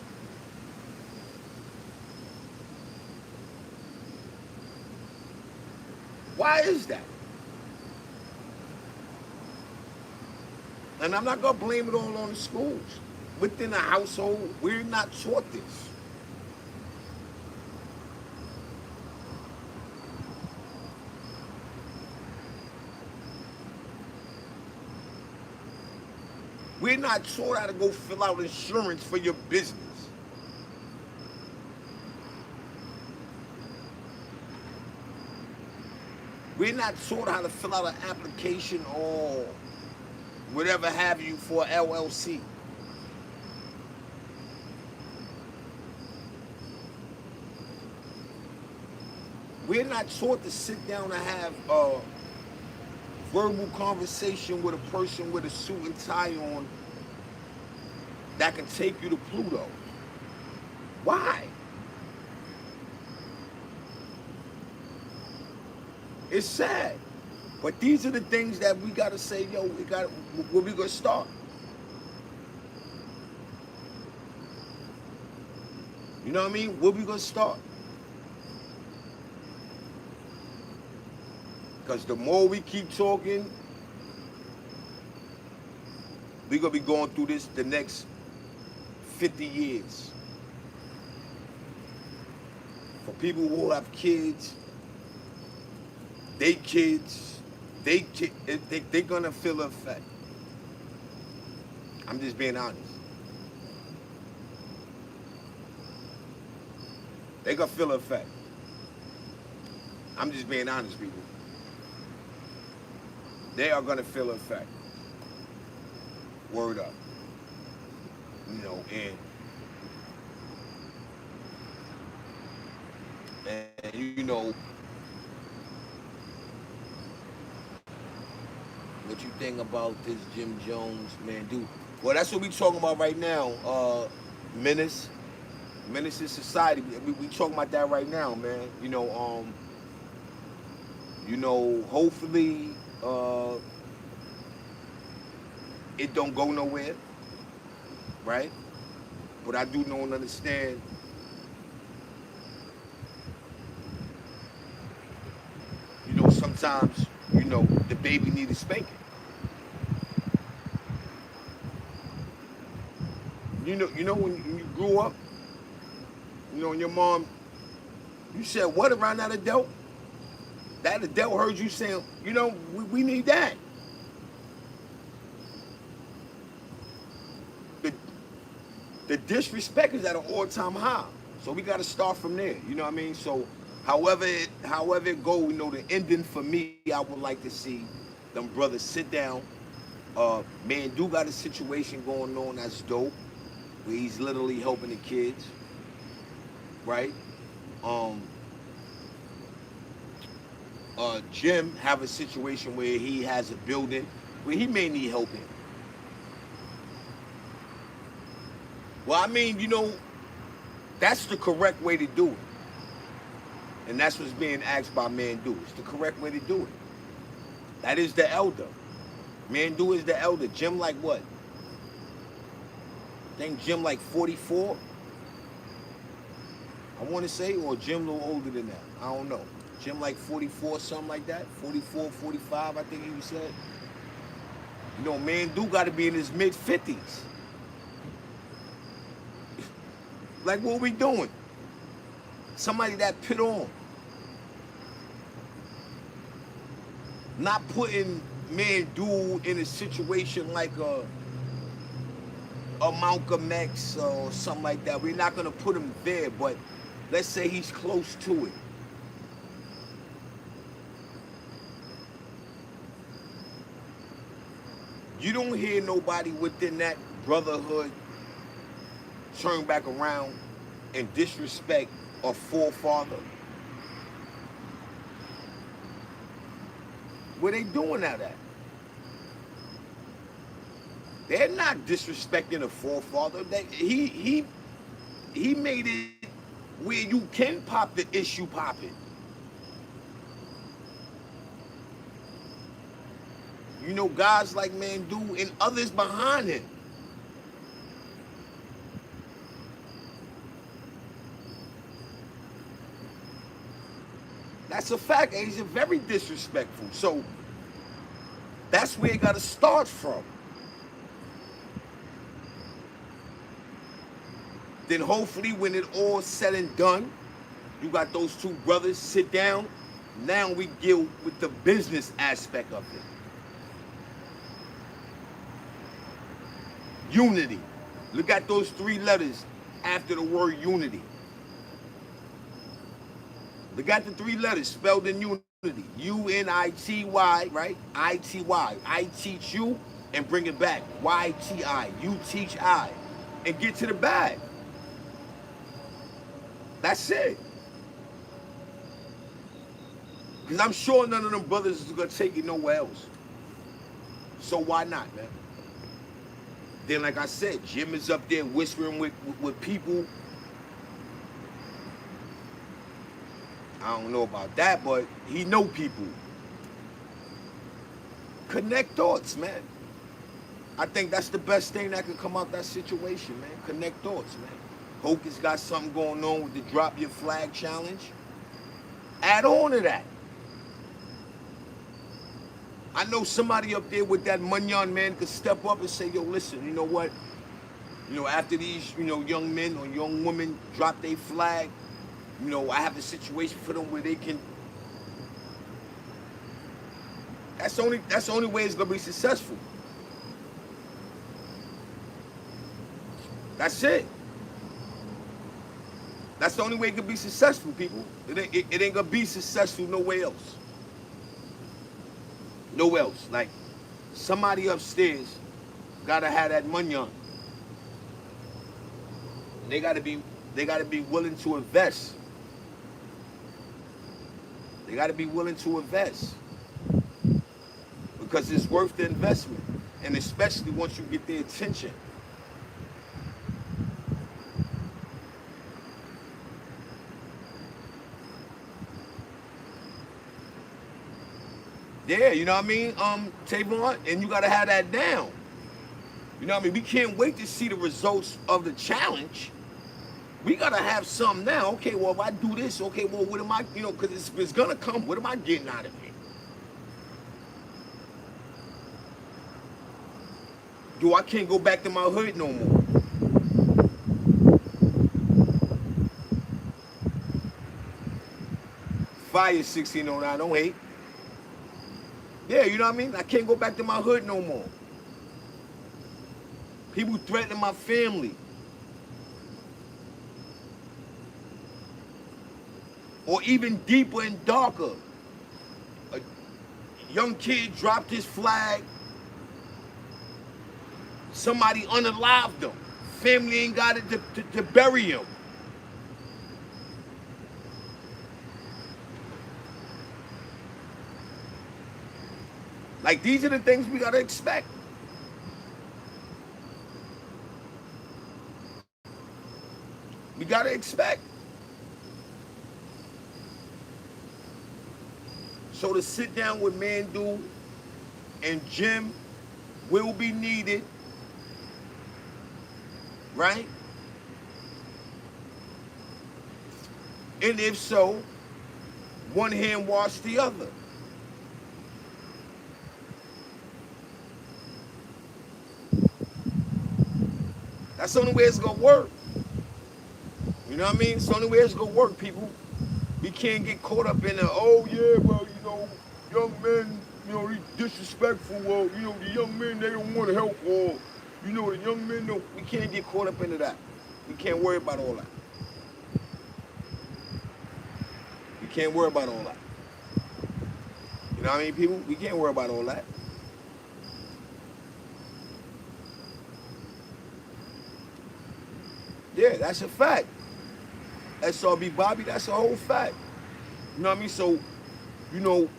Why is that? And I'm not gonna blame it all on the schools. Within the household, we're not taught this. We're not taught how to go fill out insurance for your business. We're not taught how to fill out an application or whatever have you for LLC. We're not taught to sit down and have a verbal conversation with a person with a suit and tie on that can take you to Pluto. Why? It's sad. But these are the things that we gotta say, yo, where we gonna start? You know what I mean? Where we gonna start? Because the more we keep talking, we're gonna be going through this the next 50 years. For people who have kids, they kids, they're gonna feel the effect. I'm just being honest. They gonna feel the effect. I'm just being honest, people. They are gonna feel the effect. Word up. You know, and you know, what you think about this Jim Jones, man, dude? Well, that's what we talking about right now. Menace, menace in society. We talking about that right now, man. Hopefully, it don't go nowhere, right? But I do know and understand. Sometimes, the baby need a spanking. When you grew up, and your mom, you said what around that adult? That adult heard you saying, we need that. The, the disrespect is at an all-time high. So we got to start from there. You know what I mean? So however it go, the ending for me, I would like to see them brothers sit down. Man, do got a situation going on that's dope, where he's literally helping the kids, right? Jim have a situation where he has a building where he may need help in. Well, I mean, that's the correct way to do it. And that's what's being asked by Mandu. It's the correct way to do it. That is the elder. Mandu is the elder. Jim like what? I think Jim like 44. I want to say, or Jim a little older than that. I don't know. Jim like 44, something like that. 44, 45, I think he said. Mandu got to be in his mid-50s. Like, what we doing? Somebody that put on. Not putting Mandu in a situation like a Malcolm X or something like that. We're not going to put him there, but let's say he's close to it. You don't hear nobody within that brotherhood turn back around and disrespect a forefather. Where they doing that at? They're not disrespecting a forefather. He made it where you can pop the issue popping. You know, guys like Mandu and others behind him. That's a fact. And he's very disrespectful. So that's where it got to start from. Then hopefully when it all said and done, you got those two brothers sit down. Now we deal with the business aspect of it. Unity. Look at those three letters after the word unity. Look at the three letters spelled in unity. U-N-I-T-Y, right? I-T-Y. I teach you and bring it back. Y-T-I. You teach I. And get to the bag. That's it. Because I'm sure none of them brothers is going to take it nowhere else. So why not, man? Then, like I said, Jim is up there whispering with people. I don't know about that, but he know people. Connect thoughts, man. I think that's the best thing that could come out that situation, man. Connect thoughts, man. Hocus got something going on with the Drop Your Flag challenge. Add on to that. I know somebody up there with that munyan, man, could step up and say, yo, listen, you know what? You know, after these, you know, young men or young women drop their flag, you know, I have a situation for them where they can. That's the only way it's gonna be successful. That's it. That's the only way it can be successful, people. It ain't gonna be successful nowhere else. Nowhere else. Like, somebody upstairs gotta have that munyan. And they gotta be willing to invest. They gotta be willing to invest. Because it's worth the investment. And especially once you get their attention. Yeah, you know what I mean? Tavon, and you gotta have that down. You know what I mean? We can't wait to see the results of the challenge. We gotta have something now. Okay, well, if I do this, okay, well, what am I, you know, because it's gonna come. What am I getting out of it? Yo, I can't go back to my hood no more. Fire 1609, don't hate. Yeah, you know what I mean? I can't go back to my hood no more. People threatening my family. Or even deeper and darker. A young kid dropped his flag. Somebody unalived him. Family ain't got it to bury him. Like, these are the things we gotta expect. We gotta expect. So to sit down with Mandu and Jim will be needed, right? And if so, one hand wash the other. That's the only way it's gonna work. You know what I mean? It's the only way it's gonna work, people. We can't get caught up in the, oh yeah, well, you know, young men, you know, they disrespectful, well, you know, the young men, they don't want to help, or, you know, the young men don't. We can't get caught up into that. We can't worry about all that. We can't worry about all that. You know what I mean, people? We can't worry about all that. Yeah, that's a fact. SRB Bobby, that's a whole fact. You know what I mean? So, you know,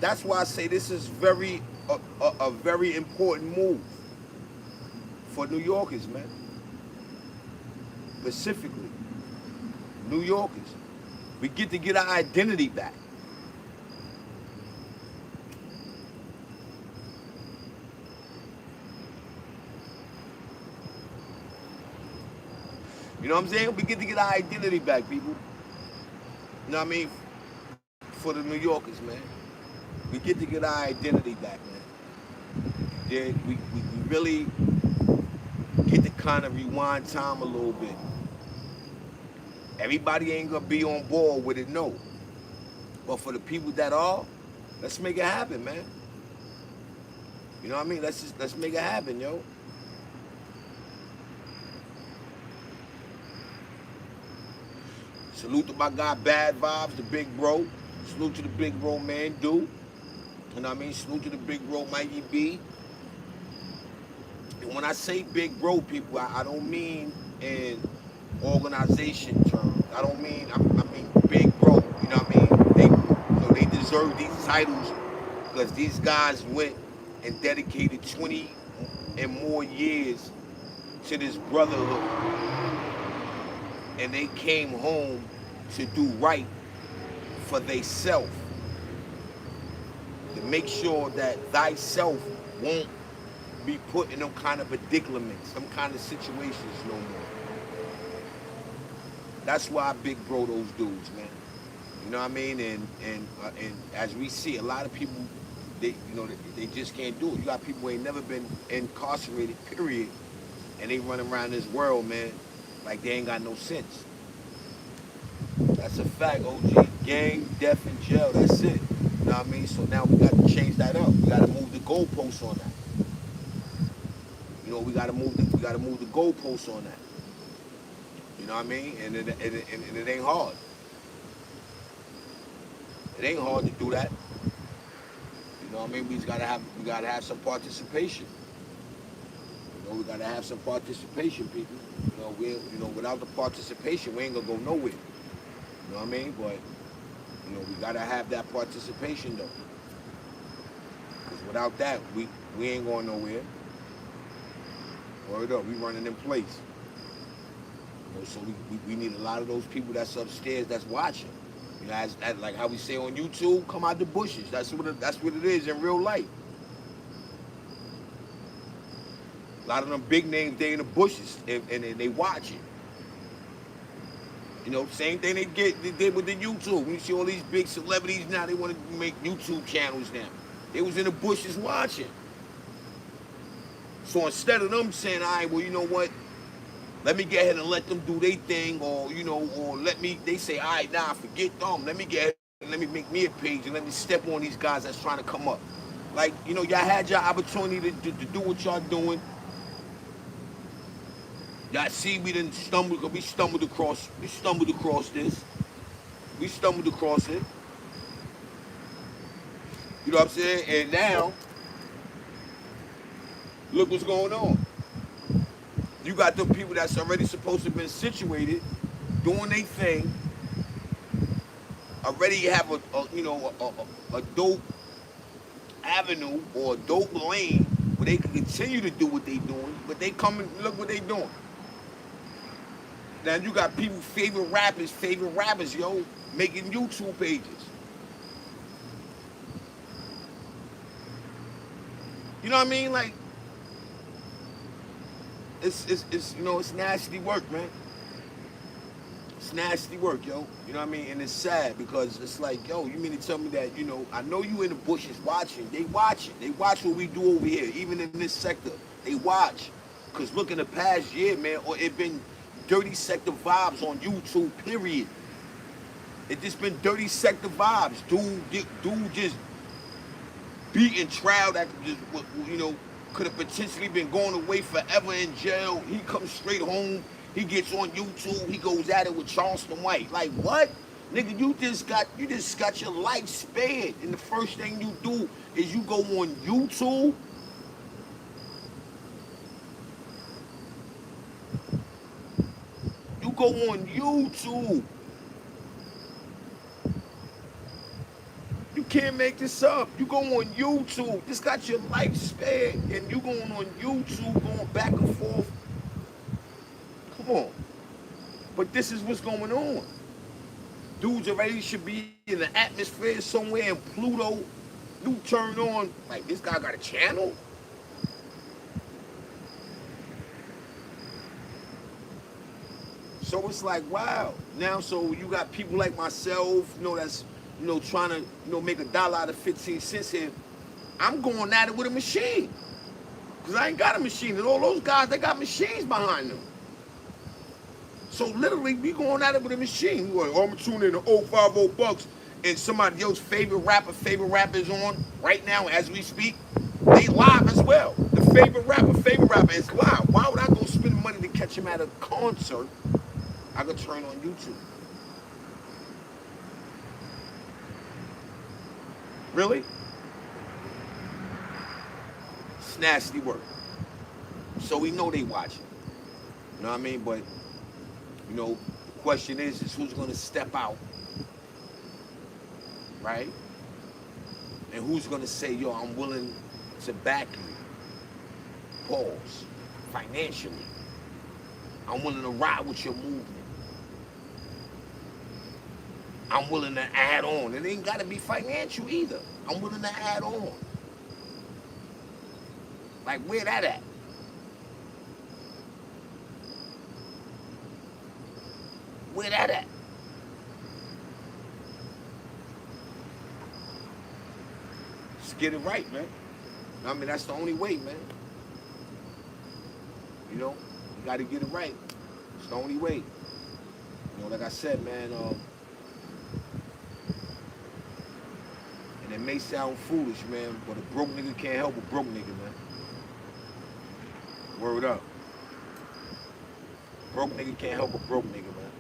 that's why I say this is a very important move for New Yorkers, man. Specifically, New Yorkers. We get to get our identity back. You know what I'm saying? We get to get our identity back, people. You know what I mean? For the New Yorkers, man. We get to get our identity back, man. We really get to kind of rewind time a little bit. Everybody ain't gonna be on board with it, no. But for the people that are, let's make it happen, man. You know what I mean? Let's make it happen, yo. Salute to my guy Bad Vibes, the big bro. Salute to the big bro man, do. You know what I mean? Salute to the big bro Mikey B. And when I say big bro, people, I don't mean in organization terms. I mean big bro. You know what I mean? They deserve these titles because these guys went and dedicated 20 and more years to this brotherhood, and they came home to do right for theyself, to make sure that thyself won't be put in them kind of predicaments, some kind of situations no more. That's why I big bro those dudes, man. You know what I mean? And as we see, a lot of people, they just can't do it. You got people who ain't never been incarcerated, period, and they run around this world, man, like they ain't got no sense. That's a fact, OG. Gang, death, and jail. That's it. You know what I mean? So now we got to change that up. We got to move the goalposts on that. You know, we got to move the goalposts on that. You know what I mean? And it ain't hard. It ain't hard to do that. You know what I mean? We gotta have some participation. We gotta have some participation, people. Without the participation, we ain't gonna go nowhere. You know what I mean? But we gotta have that participation though. Because without that, we ain't going nowhere. Word up, we running in place. So we need a lot of those people that's upstairs that's watching. As like how we say on YouTube, come out the bushes. That's what it is in real life. A lot of them big names, they in the bushes and they watching. Same thing they did with the YouTube. You see all these big celebrities now, they want to make YouTube channels now. They was in the bushes watching. So instead of them saying, all right, well, you know what? Let me get ahead and let them do their thing, or they say, all right, nah, forget them. Let me get ahead and let me make me a page and let me step on these guys that's trying to come up. Like, y'all had your opportunity to do what y'all doing. Y'all see we didn't stumble, we stumbled across this. We stumbled across it. You know what I'm saying? And now, look what's going on. You got them people that's already supposed to have been situated, doing their thing, already have a dope avenue or a dope lane where they can continue to do what they doing, but they come and look what they doing. Now you got people, favorite rappers, yo, making YouTube pages. You know what I mean? Like, it's nasty work, man. It's nasty work, yo. You know what I mean? And it's sad because it's like, yo, you mean to tell me that, I know you in the bushes watching. They watching. They watch what we do over here, even in this sector. They watch. Because look, in the past year, man, or it been dirty sector vibes on YouTube, period. It just been dirty sector vibes. Dude just beating trial that could have potentially been going away forever in jail. He comes straight home. He gets on YouTube. He goes at it with Charleston White. Like, what? Nigga, you just got your life spared. And the first thing you do is you go on YouTube. You go on YouTube. You can't make this up. You go on YouTube. This got your life spared. And you going on YouTube, going back and forth. Come on. But this is what's going on. Dudes already should be in the atmosphere somewhere in Pluto. You turn on, like, this guy got a channel? So it's like, wow. Now, so you got people like myself, that's, trying to, make $1 out of 15 cents here. I'm going at it with a machine. Because I ain't got a machine. And all those guys, they got machines behind them. So literally, we going at it with a machine. Like, I'm tuning in to 050 bucks, and somebody else's favorite rapper is on right now as we speak. They live as well. The favorite rapper is live. Why would I go spend money to catch him at a concert? I could turn on YouTube. Really? It's nasty work. So we know they watching. You know what I mean? But, the question is who's going to step out, right? And who's going to say, yo, I'm willing to back you, pause, financially. I'm willing to ride with your movement. I'm willing to add on. It ain't got to be financial either. I'm willing to add on. Like, where that at? Where that at? Just get it right, man. I mean, that's the only way, man. You got to get it right. It's the only way. Like I said, man, and it may sound foolish, man, but a broke nigga can't help a broke nigga, man. Word up. Broke nigga can't help a broke nigga, man.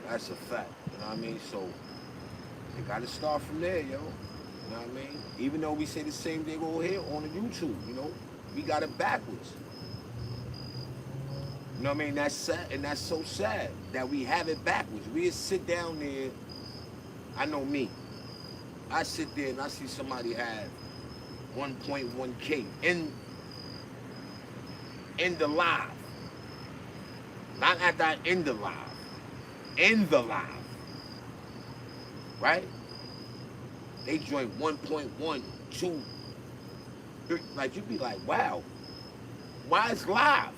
That's a fact, you know what I mean? So, you gotta start from there, yo. You know what I mean? Even though we say the same thing over here on the YouTube, we got it backwards. You know what I mean? That's sad, and that's so sad that we have it backwards. We just sit down there, I know me. I sit there and I see somebody have 1.1K in the live. Not at that in the live. In the live. Right? They joined 1.1, 2. Like, you'd be like, wow, why is live?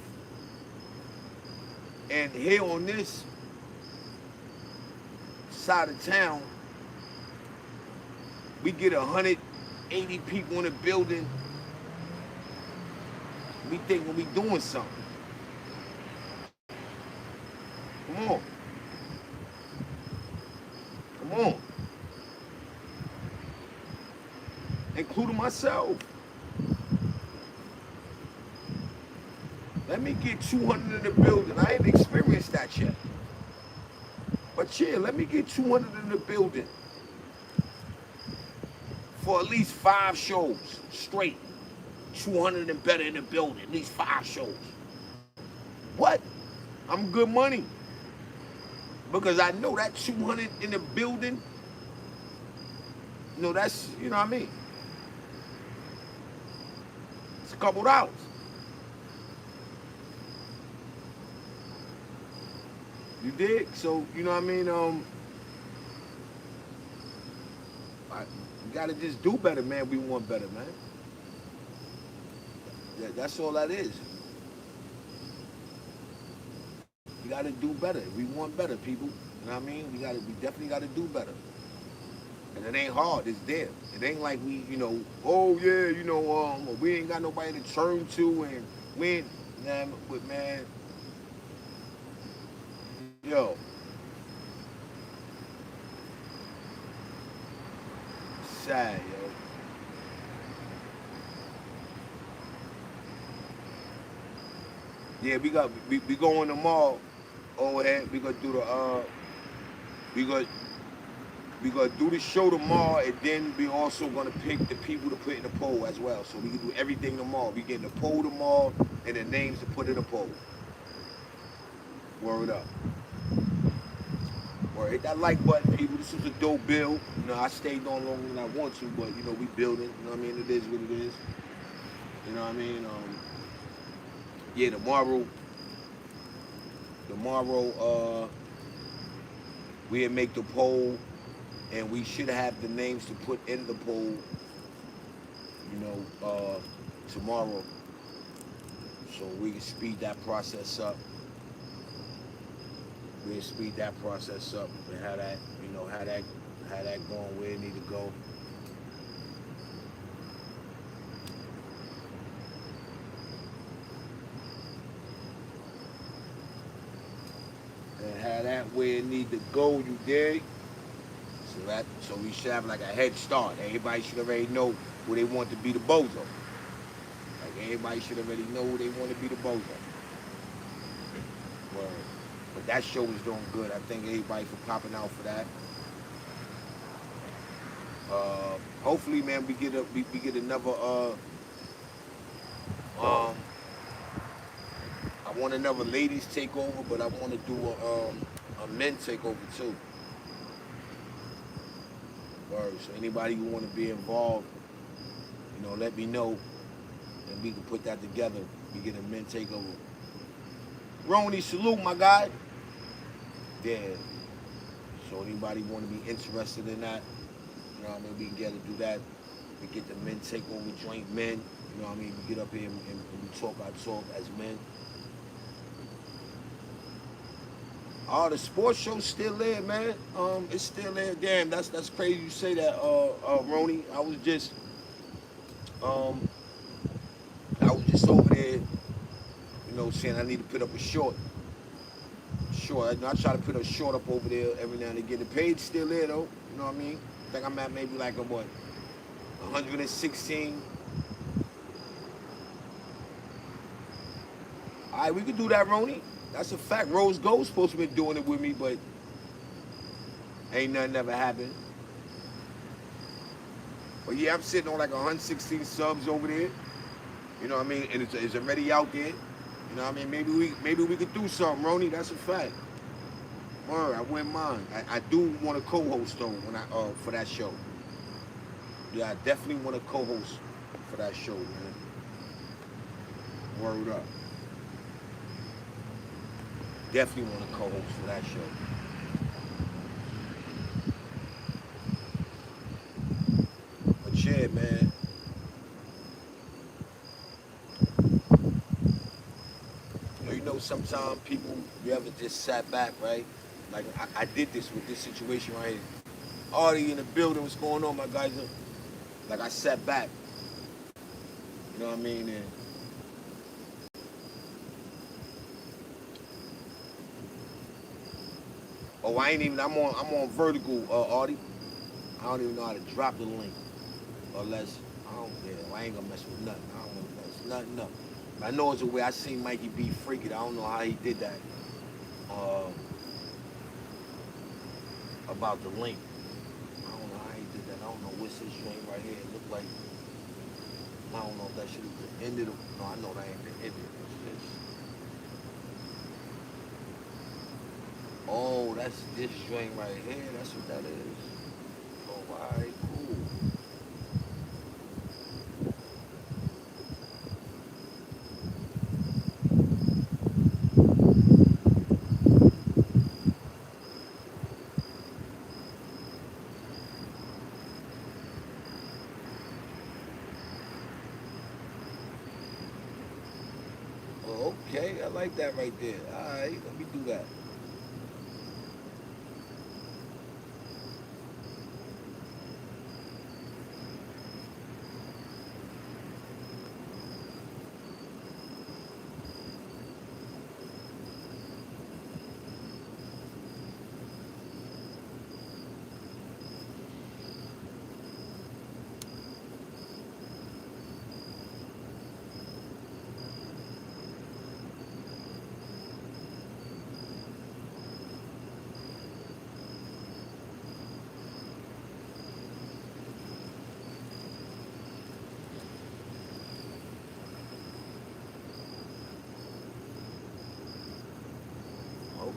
And here on this side of town, we get 180 people in the building. We thinking we doing something. Come on. Come on. Including myself. Let me get 200 in the building. I ain't experienced that yet. But yeah, let me get 200 in the building for at least 5 shows straight. 200 and better in the building, at least 5 shows. What? I'm good money. Because I know that 200 in the building, that's, you know what I mean? It's a couple dollars. You dig? So, you know what I mean? You gotta just do better, man. We want better, man. That's all that is. We gotta do better. We want better, people. You know what I mean? We definitely gotta do better. And it ain't hard. It's there. It ain't like we, oh yeah, we ain't got nobody to turn to, and we ain't, but man, yo, sad, yo. Yeah, we go in the mall over here. We gonna do the show tomorrow, and then we also gonna pick the people to put in the poll as well. So we can do everything tomorrow. We getting the poll tomorrow and the names to put in the poll. Word up. Word. Hit that like button, people. This was a dope build. I stayed on longer than I want to, but we building. You know what I mean? It is what it is. You know what I mean? Yeah, tomorrow, we'll make the poll, and we should have the names to put in the poll, tomorrow. So we can speed that process up. We can speed that process up and have that, have that going where it need to go. And have that where it need to go, you dig? So we should have like a head start. Everybody should already know who they want to be the Bozo. Like everybody should already know who they want to be the Bozo. Word. But that show is doing good. I thank everybody for popping out for that. Hopefully, man, we get another. I want another ladies takeover, but I want to do a men takeover too. Word. So anybody who want to be involved, let me know, and we can put that together. We get a men takeover. Roni, salute, my guy. Yeah. So anybody want to be interested in that, we can get to do that. We get the men takeover joint men. We get up here and we talk our talk as men. Oh, the sports show's still there, man. It's still there. Damn, that's crazy you say that, Roni. I was just over there, saying I need to put up a short. I try to put a short up over there every now and again. The page still there though. You know what I mean? I think I'm at maybe like 116. All right, we could do that, Roni. That's a fact. Rose Gold's supposed to be doing it with me, but ain't nothing ever happened. But yeah, I'm sitting on like 116 subs over there. You know what I mean? And it's already out there. You know what I mean? Maybe we could do something, Roni. That's a fact. Word, I wouldn't mind. I do want to co-host though for that show. Yeah, I definitely want to co-host for that show, man. Word up. Definitely want to co-host for that show. But yeah, man. Sometimes people, you ever just sat back, right? Like I did this with this situation right here. Already in the building, what's going on, my guys? Like I sat back. You know what I mean? And I'm on vertical, Artie. I don't even know how to drop the link. Unless I ain't gonna mess with nothing. I don't want to mess nothing up. I know it's a way I seen Mikey B freak it. I don't know how he did that. About the link. I don't know how he did that. I don't know what's this joint right here. It looked like, I don't know if that should have been ended. No, I know that ain't been ended. Oh, that's this joint right here. That's what that is. Oh, all right, cool. Okay, I like that right there. All right, let me do that.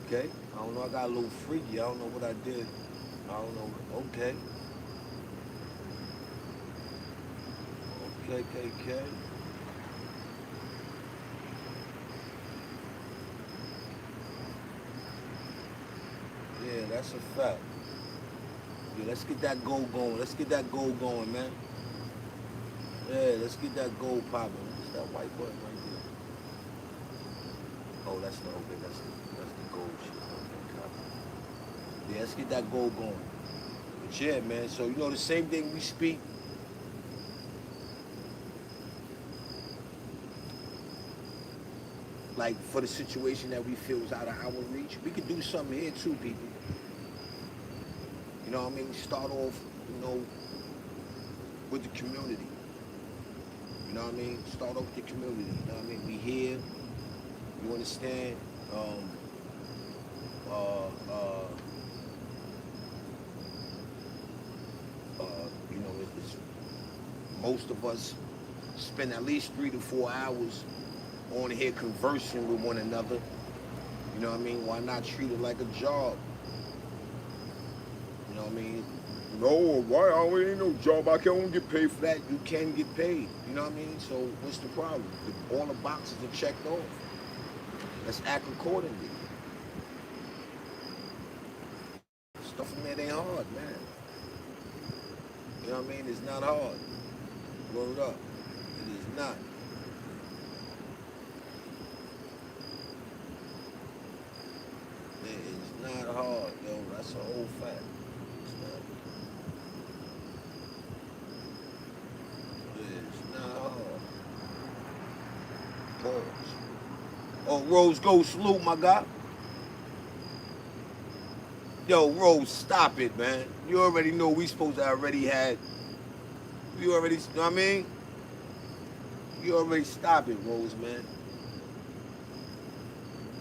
Okay. I don't know. I got a little freaky. I don't know what I did. I don't know. Okay. Okay. Yeah, that's a fact. Yeah, let's get that gold going. Let's get that gold going, man. Yeah, let's get that gold popping. What's that white button right there? Oh, that's the okay. That's the gold shit. Okay, copy. Yeah, let's get that gold going. But yeah, man. So you know the same thing we speak. Like for the situation that we feel is out of our reach, we could do something here too, people. You know what I mean? Start off, you know, with the community. You know what I mean? Start off with the community. You know what I mean? We here. You understand? Um, uh, uh, you know, it's, most of us spend at least 3 to 4 hours on here conversing with one another. You know what I mean? Why not treat it like a job? You know what I mean? No, why? I ain't no job. I can't get paid for that. You can get paid. You know what I mean? So what's the problem? All the boxes are checked off. Let's act accordingly. Stuff from that ain't hard, man. You know what I mean? It's not hard. Word up. It is not. It is not hard, yo. That's a whole fact. It's not. It's not hard. Pause. Oh, Rose Gold salute, my guy. Yo, Rose, stop it, man. You already know we supposed to already had. You already, you know what I mean? You already stop it, Rose, man.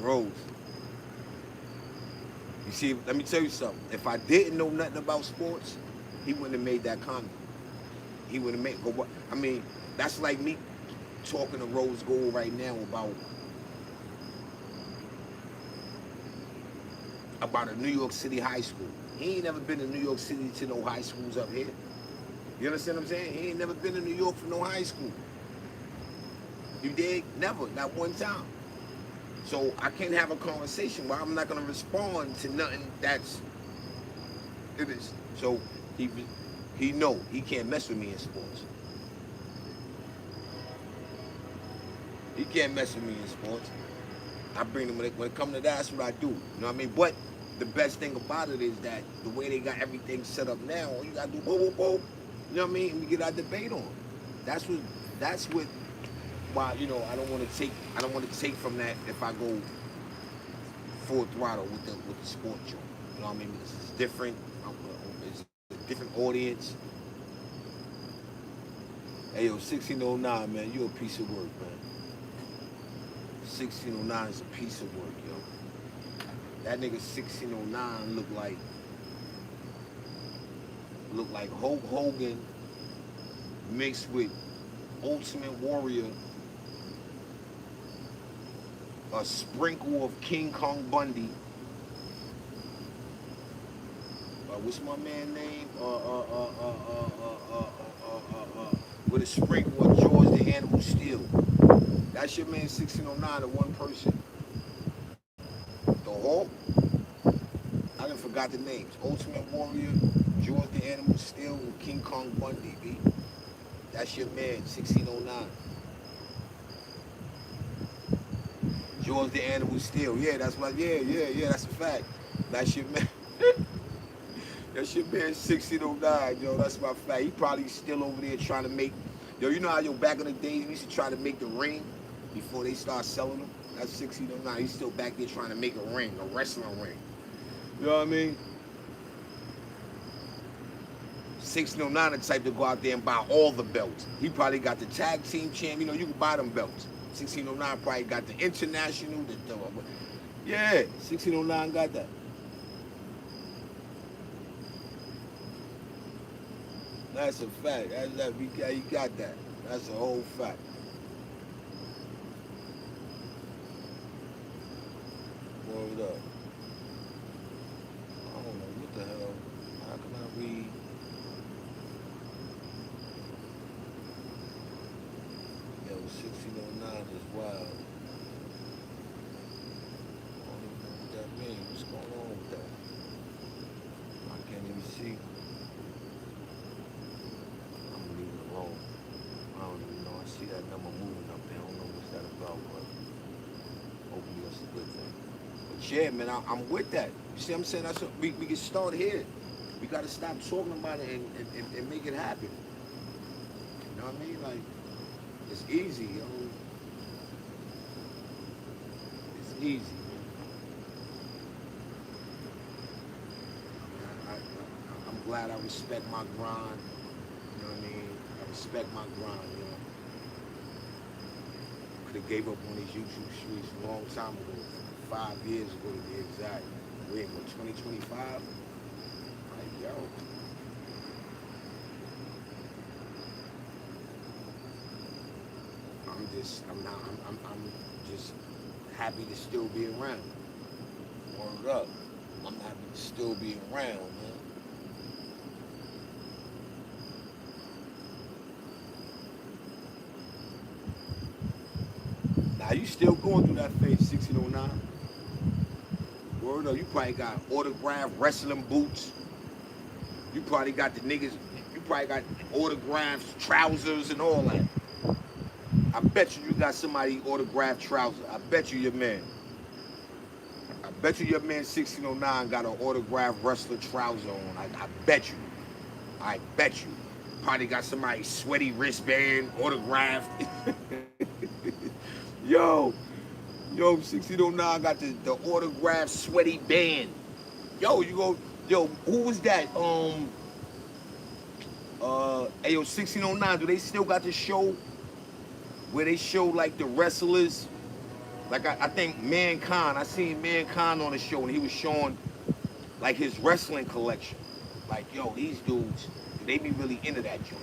Rose. You see, let me tell you something. If I didn't know nothing about sports, he wouldn't have made that comment. He would have made. I mean, that's like me talking to Rose Gold right now about a New York City high school. He ain't never been to New York City to no high schools up here. You understand what I'm saying? He ain't never been to New York for no high school. You dig? Never, not one time. So I can't have a conversation where I'm not gonna respond to nothing that's it is. So he know he can't mess with me in sports. He can't mess with me in sports. I bring them when it comes to that. That's what I do. You know what I mean? But the best thing about it is that the way they got everything set up now, all you gotta do boom, boom, boom. You know what I mean? And we get our debate on. That's what. That's what. Why you know I don't want to take from that if I go full throttle with the sport joint. You know what I mean? Because it's different. It's a different audience. Hey yo, 1609 man, you a piece of work, man. 1609 is a piece of work, yo. That nigga 1609 look like Hulk Hogan mixed with Ultimate Warrior, a sprinkle of King Kong Bundy. What's my man name? With a sprinkle of George the Animal Steel. That's your man 1609, the one person. The Hulk. I done forgot the names. Ultimate Warrior, George the Animal Steel, and King Kong Bundy, B. That's your man, 1609. George the Animal Steel. Yeah, that's what, yeah, that's a fact. That's your man. That's your man, 1609, yo. That's my fact. He probably still over there trying to make, yo, you know how, yo, back in the days, we used to try to make the ring before they start selling them? That's 1609. He's still back there trying to make a ring, a wrestling ring. You know what I mean? 1609 the type to go out there and buy all the belts. He probably got the tag team champ. You know, you can buy them belts. 1609 probably got the international. Yeah, 1609 got that. That's a fact. He got that. That's a whole fact. Word up. I don't know what the hell. How can I read? Yo, 1609 is wild. I don't even know what that means. What's going on with that? I can't even see. I'm gonna leave it alone. I don't even know. I see that number moving up there. I don't know what's that about, but hopefully you'll Yeah, man, I'm with that. You see what I'm saying? We can start here. We got to stop talking about it and make it happen. You know what I mean? Like, it's easy, yo. It's easy, man. I'm glad I respect my grind. You know what I mean? I respect my grind, you know. Could have gave up on these YouTube streets a long time ago. 5 years ago to be exact. We're in what, 2025? Like, yo. I'm just happy to still be around. Word up. I'm happy to still be around, man. Now you still going through that phase, 1609? Word up. You probably got autographed wrestling boots. You probably got the niggas. You probably got autographed trousers and all that. I bet you got somebody autographed trousers. I bet you your man. I bet you your man 1609 got an autographed wrestler trouser on. I bet you. I bet you. Probably got somebody's sweaty wristband autographed. yo, yo, 1609 got the autographed sweaty band. Yo, you go, yo, who was that? Ayo, 1609, do they still got the show where they show like the wrestlers? Like I think Mankind, I seen Mankind on the show and he was showing like his wrestling collection. Like, yo, these dudes, they be really into that joint.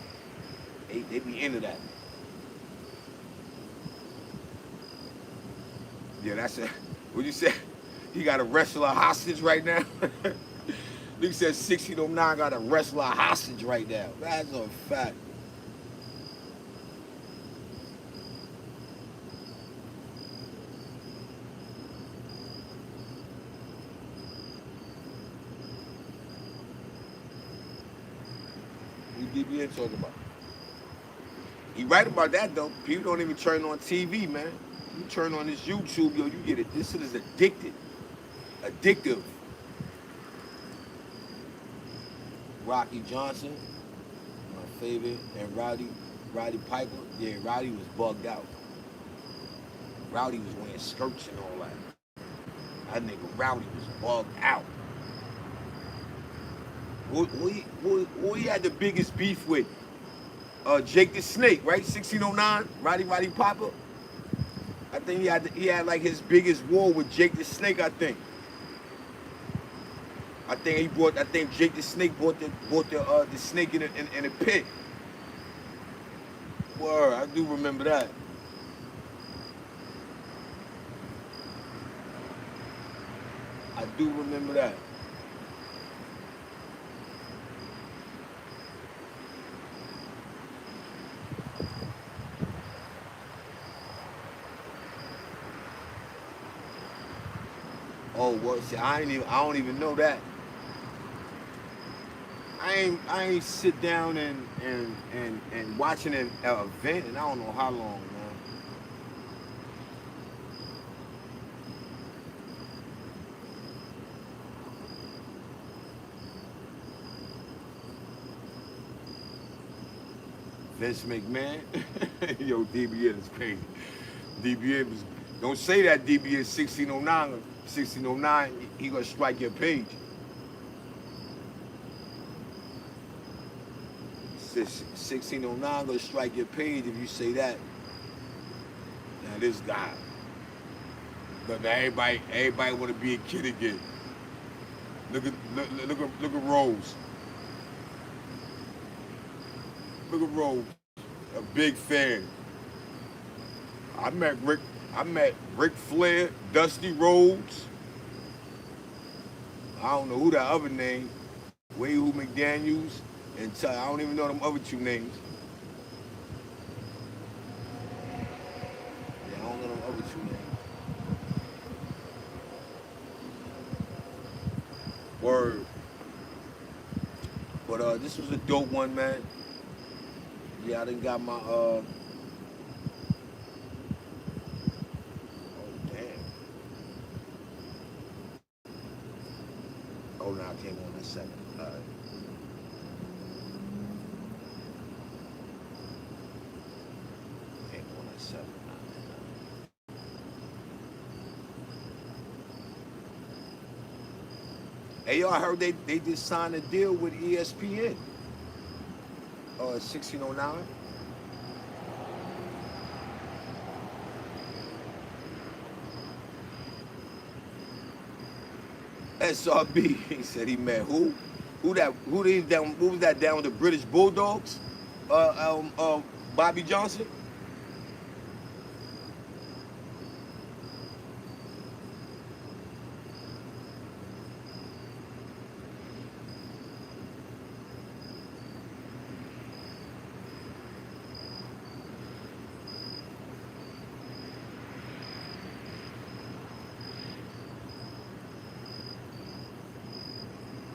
They be into that. Yeah, that's a, what you said? He got a wrestler hostage right now? Nigga said 1609 got a wrestler hostage right now. That's a fact. What DBN talking about? He right about that though. People don't even turn on TV, man. You turn on this YouTube, yo, you get it. This shit is addicted. Addictive. Rocky Johnson, my favorite, and Roddy Piper. Yeah, Roddy was bugged out. Rowdy was wearing skirts and all that. That nigga Rowdy was bugged out. Who he had the biggest beef with? Jake the Snake, right? 1609, Roddy Piper. I think he had like his biggest war with Jake the Snake. I think Jake the Snake bought the snake in a pit. Word, I do remember that. I do remember that. Oh, well, see, I don't even know that. I ain't sit down and watching an event, and I don't know how long, man. Vince McMahon, yo, DBN is crazy. DBN was, don't say that DBN 1609, 1609, he gonna strike your page. 1609 gonna strike your page if you say that. Now this guy. But now everybody wanna be a kid again. Look at Rose. Look at Rose. A big fan. I met Ric Flair, Dusty Rhodes. I don't know who that other name. Wayne McDaniels. And I don't even know them other two names. Yeah, I don't know them other two names. Word. But this was a dope one, man. Yeah, I done got my oh damn. came on at 7. All right. Came on at 7. Hey, yo, I heard they just signed a deal with ESPN. 1609. SRB. He said he met who? Who was that down with the British Bulldogs? Bobby Johnson?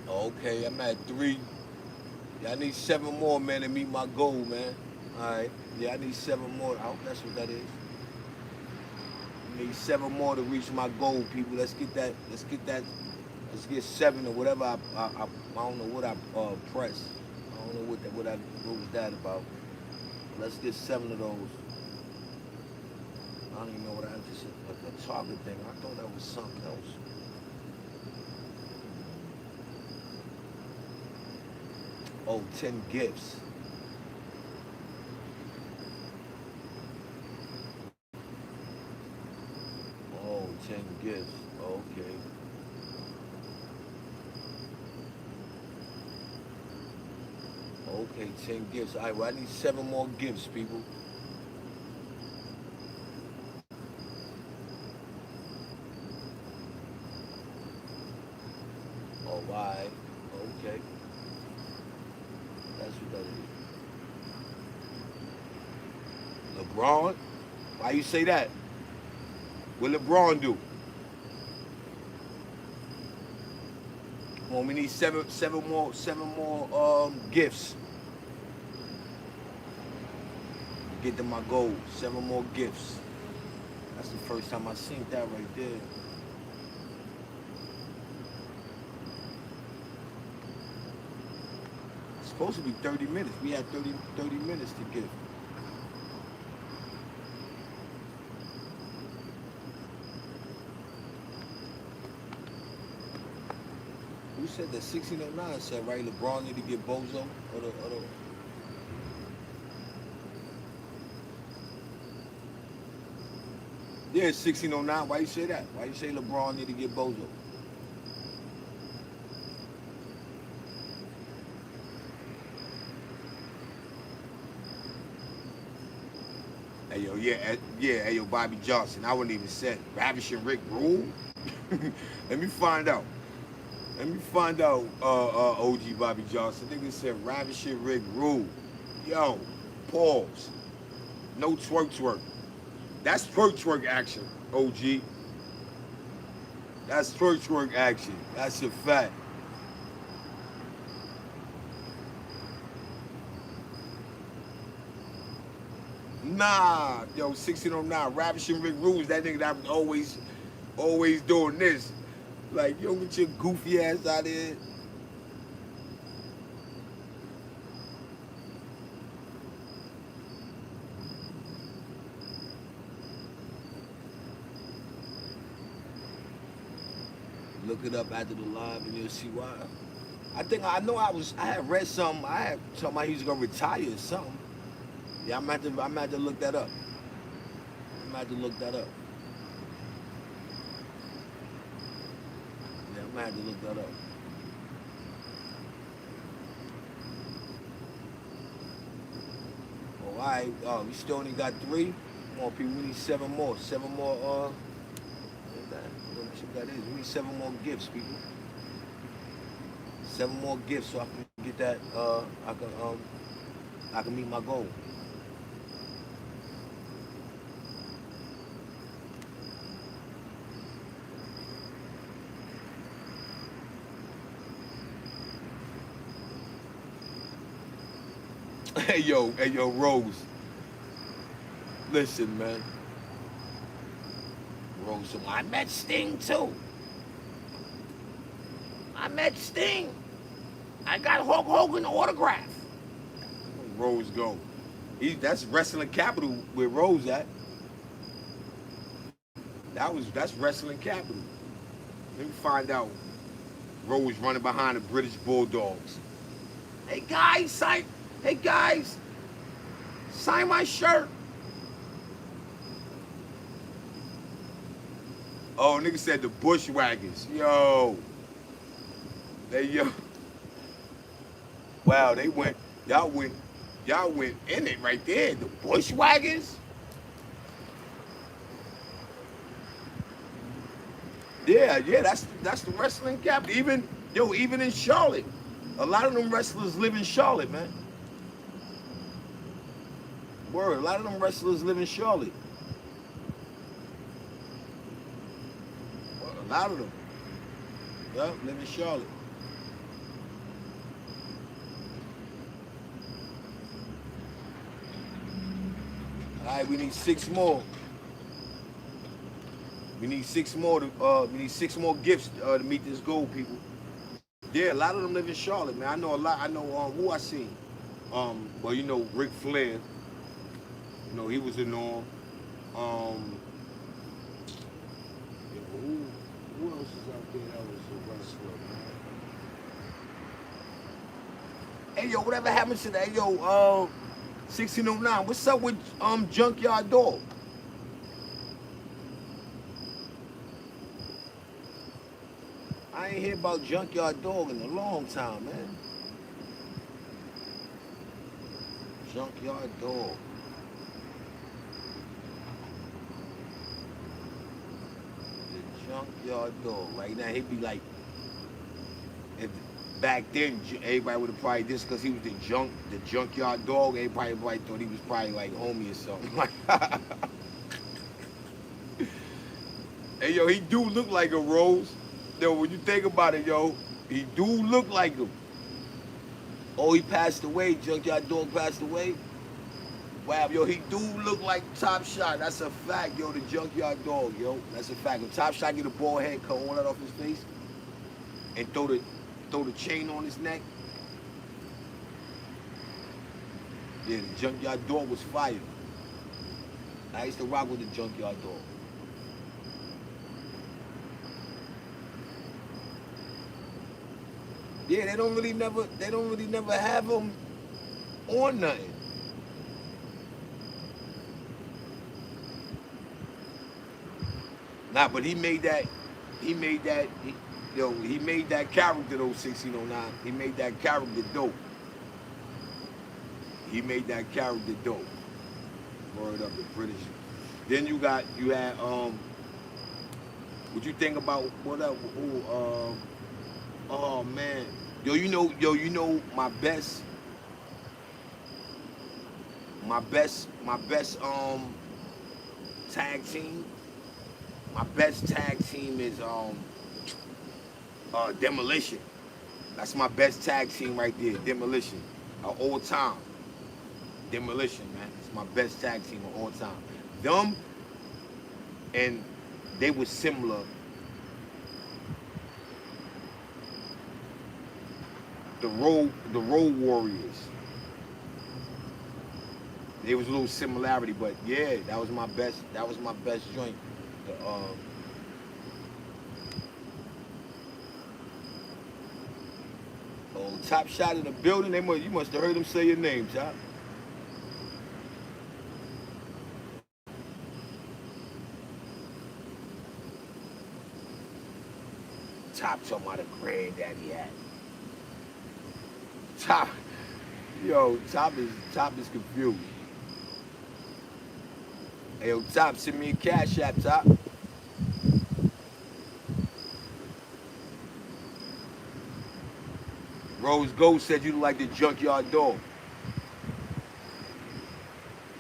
Okay, I'm at 3. Yeah, I need 7 more, man, to meet my goal, man. All right. Yeah, I need 7 more. I hope that's what that is. I need 7 more to reach my goal, people. Let's get that. Let's get 7 or whatever. I don't know what I pressed. I don't know what was that about. Let's get 7 of those. I don't even know what I just a target thing. I thought that was something else. Oh, 10 gifts. Oh, 10 gifts. Okay. Okay, 10 gifts. All right, well, I need 7 more gifts, people. Oh, why? Okay. That's what that is. LeBron? Why you say that? What LeBron do? Well, we need seven more gifts to get to my goal. 7 more gifts. That's the first time I seen that right there. It's supposed to be 30 minutes. We had 30 minutes to give. Who said that? 1609 said, right? LeBron need to get Bozo or the Yeah, 1609. Why you say that? Why you say LeBron need to get Bozo? Hey yo, hey yo, Bobby Johnson. I wouldn't even say Ravishing Rick Rule. Let me find out. OG Bobby Johnson. Nigga said Ravishing Rick Rule. Yo, pause. No twerk. That's twerk action, OG. That's twerk action. That's a fact. Nah, yo, 1609, Ravishing Rick Rules, that nigga that was always doing this. Like, yo, get your goofy ass out of here. Look it up after the live and you'll see why. I had read something, I had something about he was gonna retire or something. Yeah, I'm gonna have to look that up. I'm gonna have to look that up. Yeah, I'm gonna have to look that up. Oh, all right. We still only got 3 more people. We need 7 more. 7 more. What that is? We need 7 more gifts, people. 7 more gifts, so I can get that. I can meet my goal. Hey yo, Rose. Listen, man. Rose, I met Sting too. I met Sting. I got Hulk Hogan autograph. Rose go. That's wrestling capital where Rose at. That's wrestling capital. Let me find out. Rose running behind the British Bulldogs. Hey guys, sign my shirt. Oh, nigga said the Bushwhackers. Yo. Yo. Wow, y'all went in it right there. The Bushwhackers. Yeah, that's the wrestling capital. Even in Charlotte, a lot of them wrestlers live in Charlotte, man. Word, a lot of them wrestlers live in Charlotte. A lot of them. Yep, live in Charlotte. All right, we need 6 more. We need 6 more gifts to meet this goal, people. Yeah, a lot of them live in Charlotte, man. I know a lot. I know who I seen. Well, you know, Ric Flair. You know, he was in Norm. Who else is out there that was a wrestler, man? Hey, yo, whatever happened to that? Hey, yo, 1609. What's up with Junkyard Dog? I ain't hear about Junkyard Dog in a long time, man. Junkyard Dog. The Junkyard Dog. Right now, he'd be like, if back then, everybody would have probably, just because he was the Junkyard Dog, everybody thought he was probably like homie or something. Hey, yo, he do look like a Rose. Yo, when you think about it, yo, he do look like him. Oh, he passed away. Junkyard Dog passed away. Wow, yo, he do look like Top Shot. That's a fact, yo, the Junkyard Dog, yo. That's a fact. If Top Shot get a bald head, cut all that off his face, and throw the chain on his neck. Yeah, the Junkyard Dog was fire. I used to rock with the Junkyard Dog. Yeah, they don't really never have him on nothing. Nah, but he made that character though, 1609. He made that character dope. Word up, the British. Then you had what you think about what up? Oh man, you know my best tag team. My best tag team is Demolition. That's my best tag team right there, Demolition, of all time. Demolition, man, it's my best tag team of all time. Them, and they were similar. The Road Warriors. There was a little similarity, but yeah, that was my best joint. Top Shot in the building. You must have heard him say your name, Top. Top talking about a granddaddy hat. Top is confused. Hey, yo, Top, send me a cash app, Top. Rose Gold said you look like the Junkyard Dog.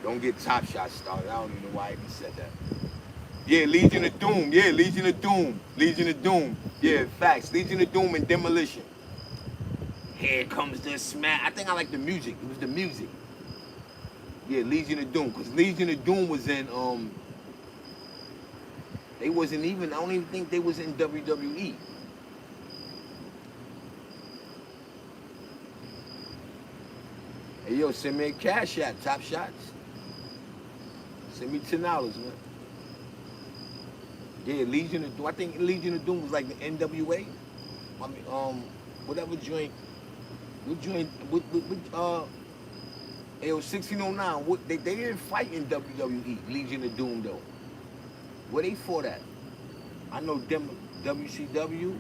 Don't get Top Shot started. I don't even know why he said that. Yeah, Legion of Doom. Yeah, Legion of Doom. Legion of Doom. Yeah, facts. Legion of Doom and Demolition. Here comes the smash. I think I like the music. It was the music. Yeah, Legion of Doom. Because Legion of Doom was in, they wasn't even, I don't even think they was in WWE. Hey, yo, send me a cash app, Top Shots. Send me $10, man. Yeah, Legion of Doom. I think Legion of Doom was like the NWA. I mean, whatever joint. What joint? It was 1609. What they didn't fight in WWE. Legion of Doom though. Where they fought at? I know them WCW.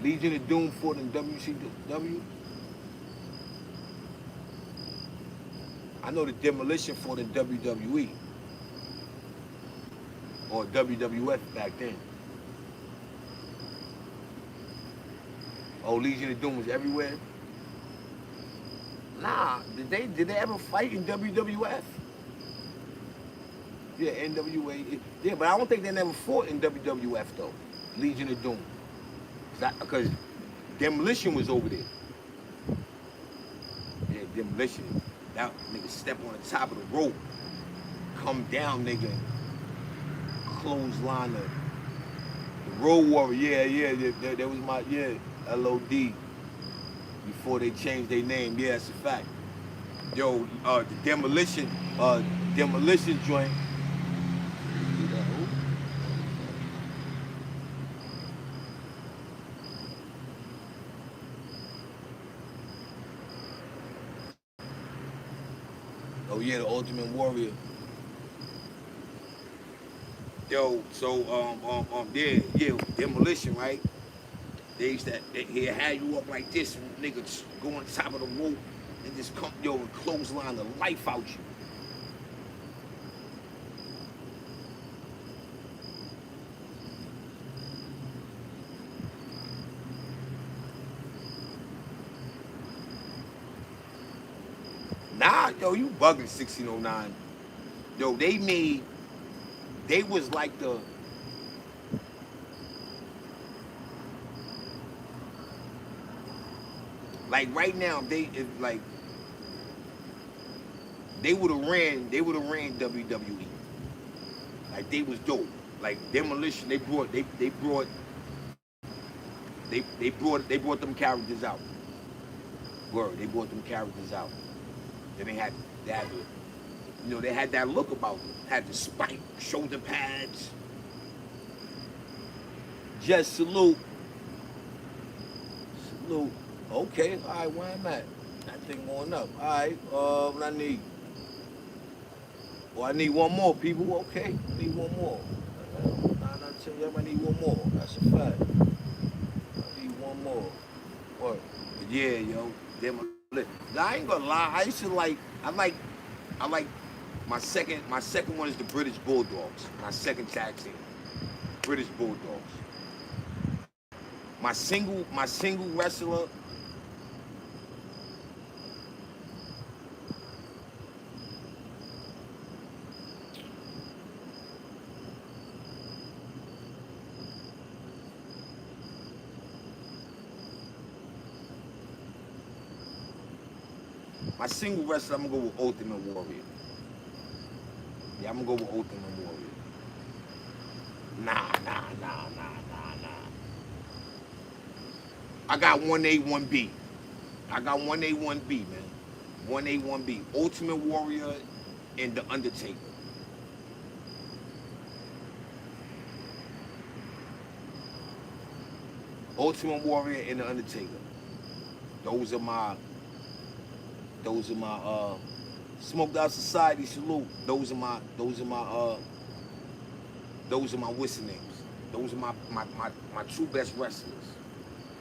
Legion of Doom fought in WCW. I know the Demolition fought in WWE or WWF back then. Oh, Legion of Doom was everywhere. Nah, did they ever fight in WWF? Yeah, NWA. Yeah, but I don't think they never fought in WWF though. Legion of Doom. Because Demolition was over there. Yeah, Demolition. That nigga step on the top of the rope, come down, nigga, clothesline the Road Warrior. That was my LOD. Before they changed their name, yeah, that's a fact. Yo, the demolition joint. Oh yeah, the Ultimate Warrior. Yo, so yeah, demolition, right? They used to he had you up like this, nigga, just go on top of the rope and just come and clothesline the life out you. Nah, yo, you bugging 1609. Yo, they was like like right now, they would have ran WWE. Like they was dope. Like Demolition, they brought them characters out. Word, they brought them characters out. Then they had that look about them. Had the spike, shoulder pads. Just salute. Salute. Okay, all right, where I'm at? That thing going up. All right, what I need? Well, I need one more, people. Okay, I need one more. I tell you, I need one more. That's a fact. I need one more. What? But yeah, yo, I ain't gonna lie. I like my second one is the British Bulldogs. My second tag team, British Bulldogs. My single wrestler. My single wrestler, I'm gonna go with Ultimate Warrior. Yeah, I'm gonna go with Ultimate Warrior. Nah. I got 1A, 1B. I got 1A, 1B, man. 1A, 1B. Ultimate Warrior and The Undertaker. Ultimate Warrior and The Undertaker. Those are my Smoked Out Society salute. Those are my whistle names. Those are my two best wrestlers.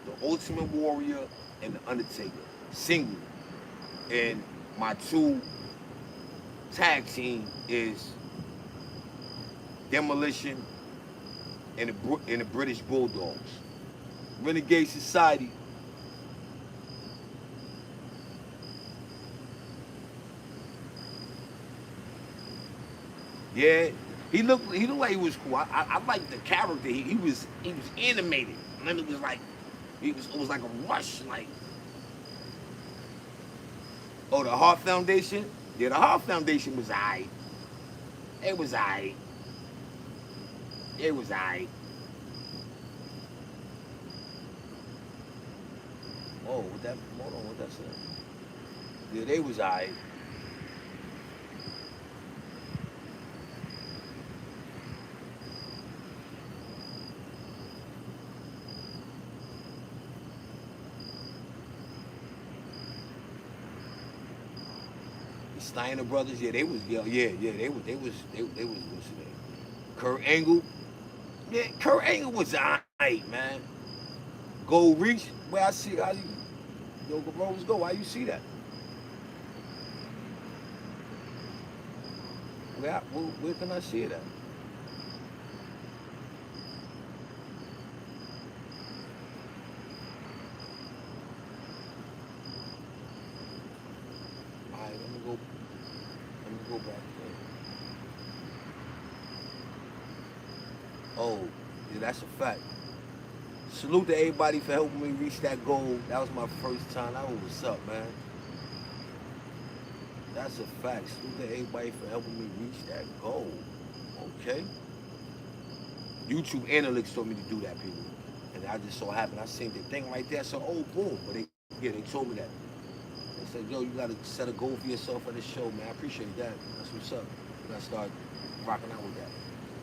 The Ultimate Warrior and The Undertaker. Single. And my two tag team is Demolition and the British Bulldogs. Renegade Society. Yeah, he looked like he was cool. I liked the character. He was animated. And then it was like a rush. Like, oh, the Heart Foundation. Yeah, the Heart Foundation was alright. It was alright. It was alright. Oh, what that? Hold on, what that said? Yeah, they was alright. The Steiner brothers, yeah, they was they was what's his name? Kurt Angle. Yeah, Kurt Angle was alright, man. Gold Reach, where I see how you yo Rose go, how you see that? Where can I see it at? Alright, let me go back there. Oh, yeah, that's a fact. Salute to everybody for helping me reach that goal. That was my first time. That was what's up, man. That's a fact. Salute to everybody for helping me reach that goal. Okay. YouTube analytics told me to do that, people. And I just so happened, I seen the thing right there. So, oh, boom. But they told me that. They said, yo, you got to set a goal for yourself for this show, man. I appreciate that. That's what's up. You got to start rocking out with that.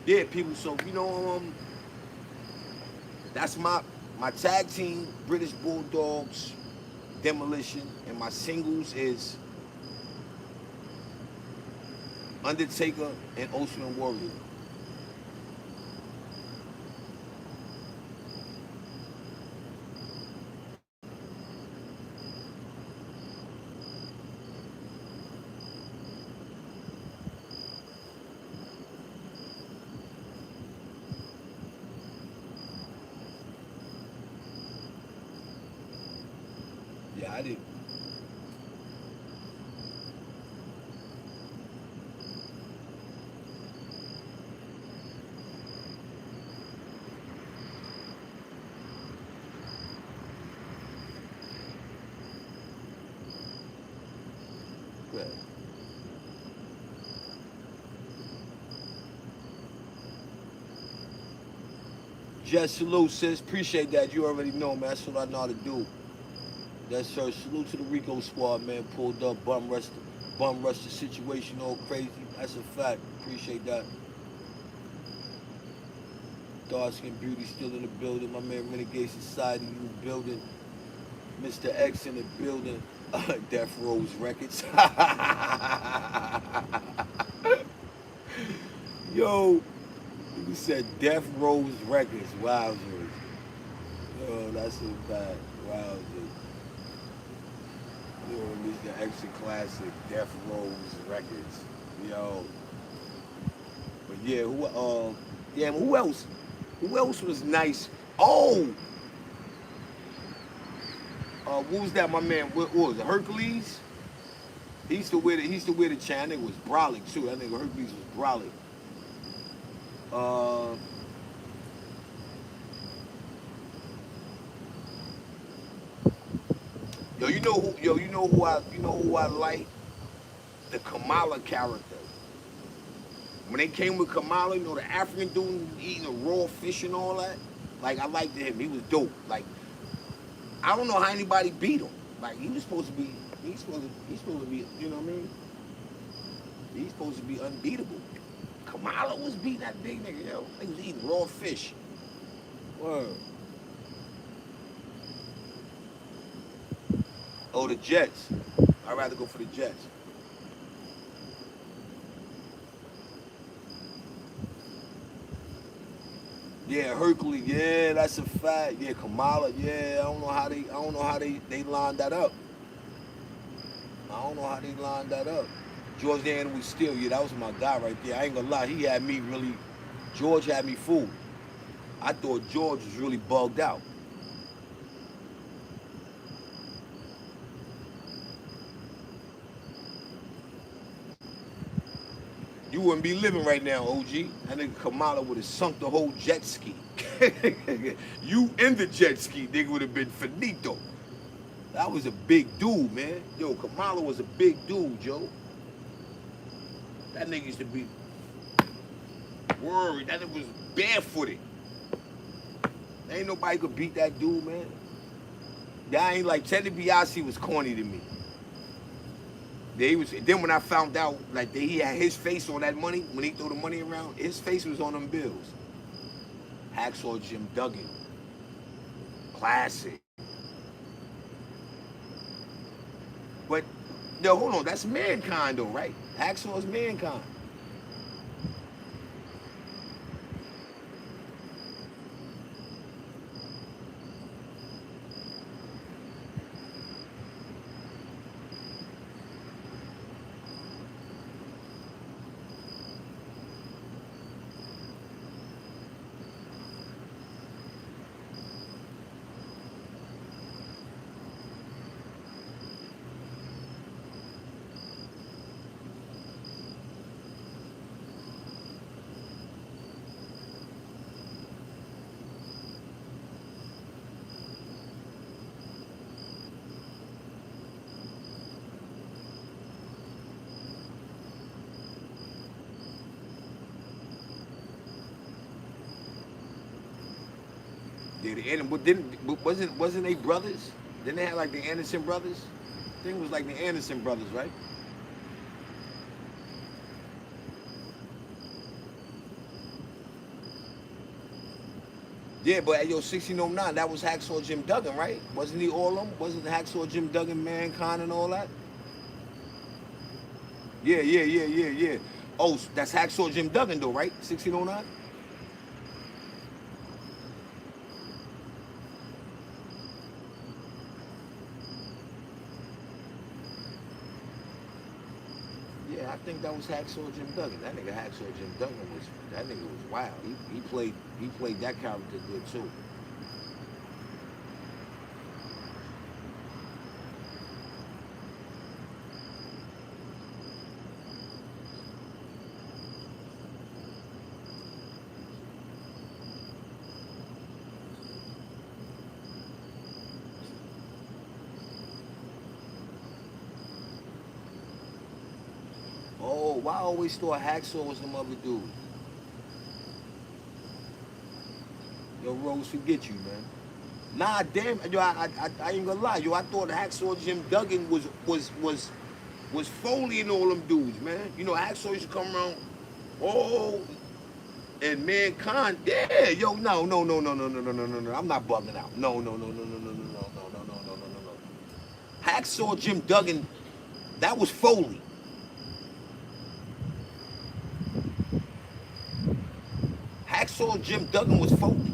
Yeah, people. So, that's my tag team, British Bulldogs, Demolition, and my singles is Undertaker and Ocean Warrior. Yeah, I did. Yeah. Just salute, sis. Appreciate that. You already know, man. That's what I know how to do. Yes, sir. Salute to the Rico squad, man. Pulled up, bum rushed the situation all crazy. That's a fact. Appreciate that. Dark Skin Beauty still in the building. My man Renegade Society, you building. Mr. X in the building. Death Rose Records. Yo, you said Death Rose Records. Wowzers. Yo, that's a fact. Wowzers. Yo, Mr. Extra Classic, Death Rose Records. Yo. But yeah, who else? Who else was nice? Oh, what was that? My man, what was it? Hercules. He used to wear the chain. I think it was brolic too. I think Hercules was brolic. Uh, you know who I like? The Kamala character. When they came with Kamala, the African dude eating a raw fish and all that. Like I liked him. He was dope. Like I don't know how anybody beat him. Like he was supposed to be. He's supposed to be. You know what I mean? He's supposed to be unbeatable. Kamala was beating that big nigga. Yo, he was eating raw fish. Word. Oh, the Jets. I'd rather go for the Jets. Yeah, Hercules. Yeah, that's a fact. Yeah, Kamala. Yeah, I don't know how they lined that up. I don't know how they lined that up. George the Animal Steel. Yeah, that was my guy right there. I ain't gonna lie. He had me really. George had me fooled. I thought George was really bugged out. You wouldn't be living right now, OG. That nigga Kamala would have sunk the whole jet ski. You in the jet ski, nigga would have been finito. That was a big dude, man. Yo, Kamala was a big dude, Joe. That nigga used to be worried. That nigga was barefooted. Ain't nobody could beat that dude, man. That ain't like Teddy Biasi was corny to me. He was. Then when I found out, like that he had his face on that money when he threw the money around, his face was on them bills. Hacksaw Jim Duggan, classic. But yo, hold on, that's Mankind though, right? Hacksaw's Mankind. Yeah, but wasn't they brothers? Didn't they have like the Anderson brothers? I think it was like the Anderson brothers, right? Yeah, but at 1609, that was Hacksaw Jim Duggan, right? Wasn't he all them? Wasn't Hacksaw Jim Duggan, Mankind, and all that? Yeah. Oh, that's Hacksaw Jim Duggan though, right? 1609. Yeah, I think that was Hacksaw Jim Duggan. That nigga Hacksaw Jim Duggan was that nigga was wild. He played that character good too. Oh, why I always thought Hacksaw was the other dude? Yo, Rose, forget you, man. Nah, damn, yo, I ain't gonna lie, yo. I thought Hacksaw Jim Duggan was Foley and all them dudes, man. You know, Hacksaw used to come around. Oh, and Mankind, yeah, yo, no. I'm not bugging out. No. Hacksaw Jim Duggan, that was Foley. Hacksaw Jim Duggan was Foley.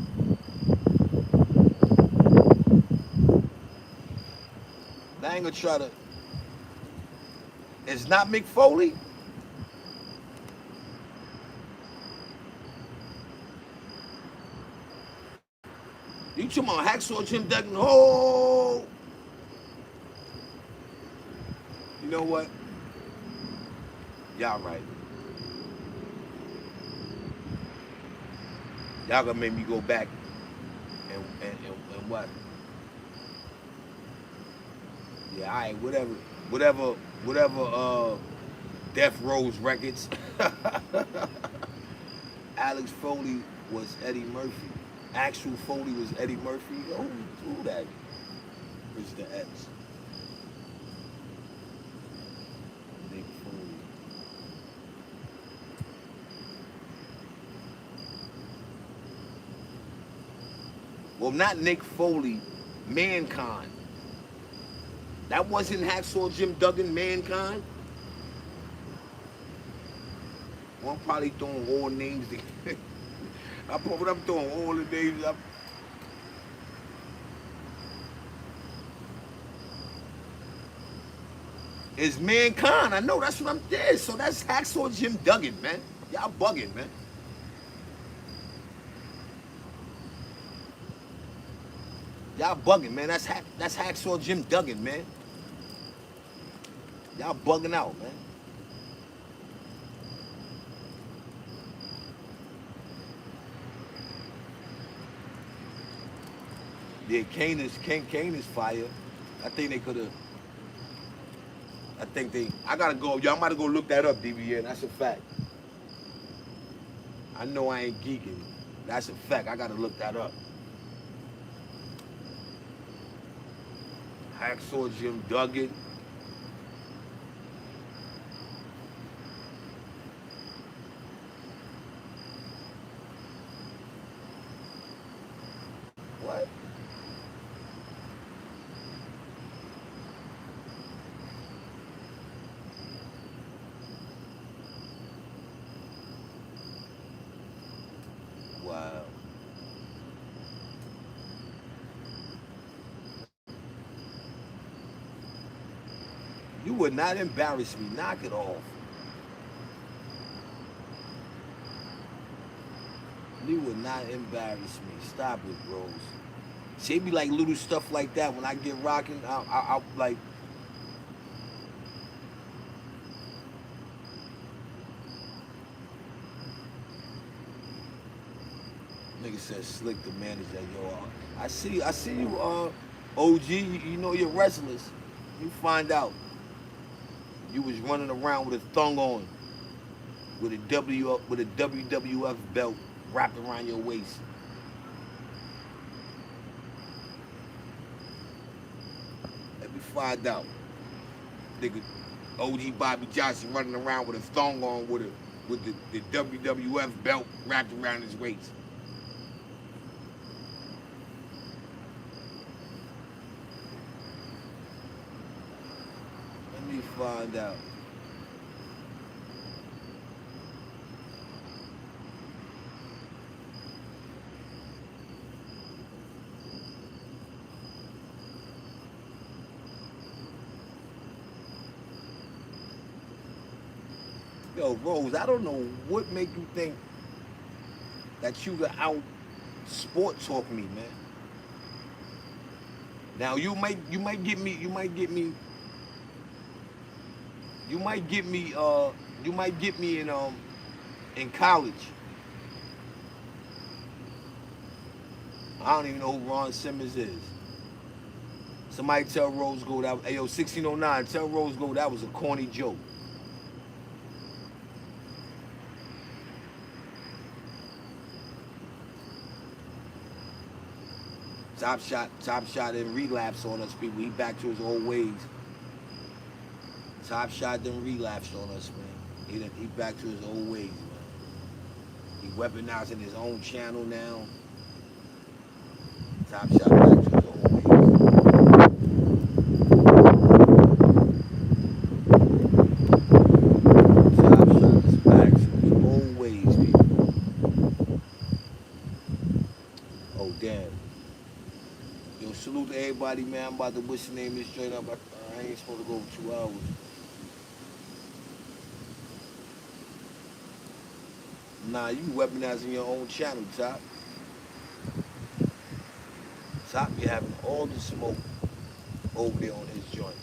I ain't gonna try to. It's not Mick Foley. You talking about Hacksaw Jim Duggan? Oh, you know what? Y'all right. Y'all gonna make me go back and what? Yeah, all right, whatever. Death Row's records. Alex Foley was Eddie Murphy. Actual Foley was Eddie Murphy. Yo, who that? Mr. X. Nick Foley. Well, not Nick Foley. Mankind. That wasn't Hacksaw Jim Duggan, Mankind. Well, I'm probably throwing all names together. I'm throwing all the names up. It's Mankind. I know, that's what I'm there. So that's Hacksaw Jim Duggan, man. Y'all bugging, man. Y'all bugging, man. That's Hacksaw Jim Duggan, man. Y'all bugging out, man. Yeah, Kane is fire. I think they could have. I gotta go. Y'all might go look that up, DBN. That's a fact. I know I ain't geeking. That's a fact. I gotta look that up. Hacksaw Jim Duggan. You would not embarrass me. Knock it off. You would not embarrass me. Stop it, bros. See, it be like little stuff like that. When I get rocking, I like. Nigga said slick to manage that, yo. I see you, OG. You know you're restless. You find out you was running around with a thong on, with a WWF belt wrapped around your waist. Let me find out, nigga. OG Bobby Johnson running around with a thong on with the WWF belt wrapped around his waist. Let me find out. Yo, Rose, I don't know what make you think that you could out sport talk me, man. Now you might get me you might get me in college. I don't even know who Ron Simmons is. Somebody tell Rose Gold that, hey yo, 1609, tell Rose Gold that was a corny joke. Top shot didn't relapse on us people. He back to his old ways. Top shot didn't relapse on us, man. He back to his old ways, man. He weaponizing his own channel now. Top shot back to his old ways. Top shot is back to his old ways, people. Oh damn. Yo, salute to everybody, man. I'm about to wish the name this straight up. I ain't supposed to go over 2 hours. Nah, you weaponizing your own channel, Top. Top, you having all the smoke over there on his joint.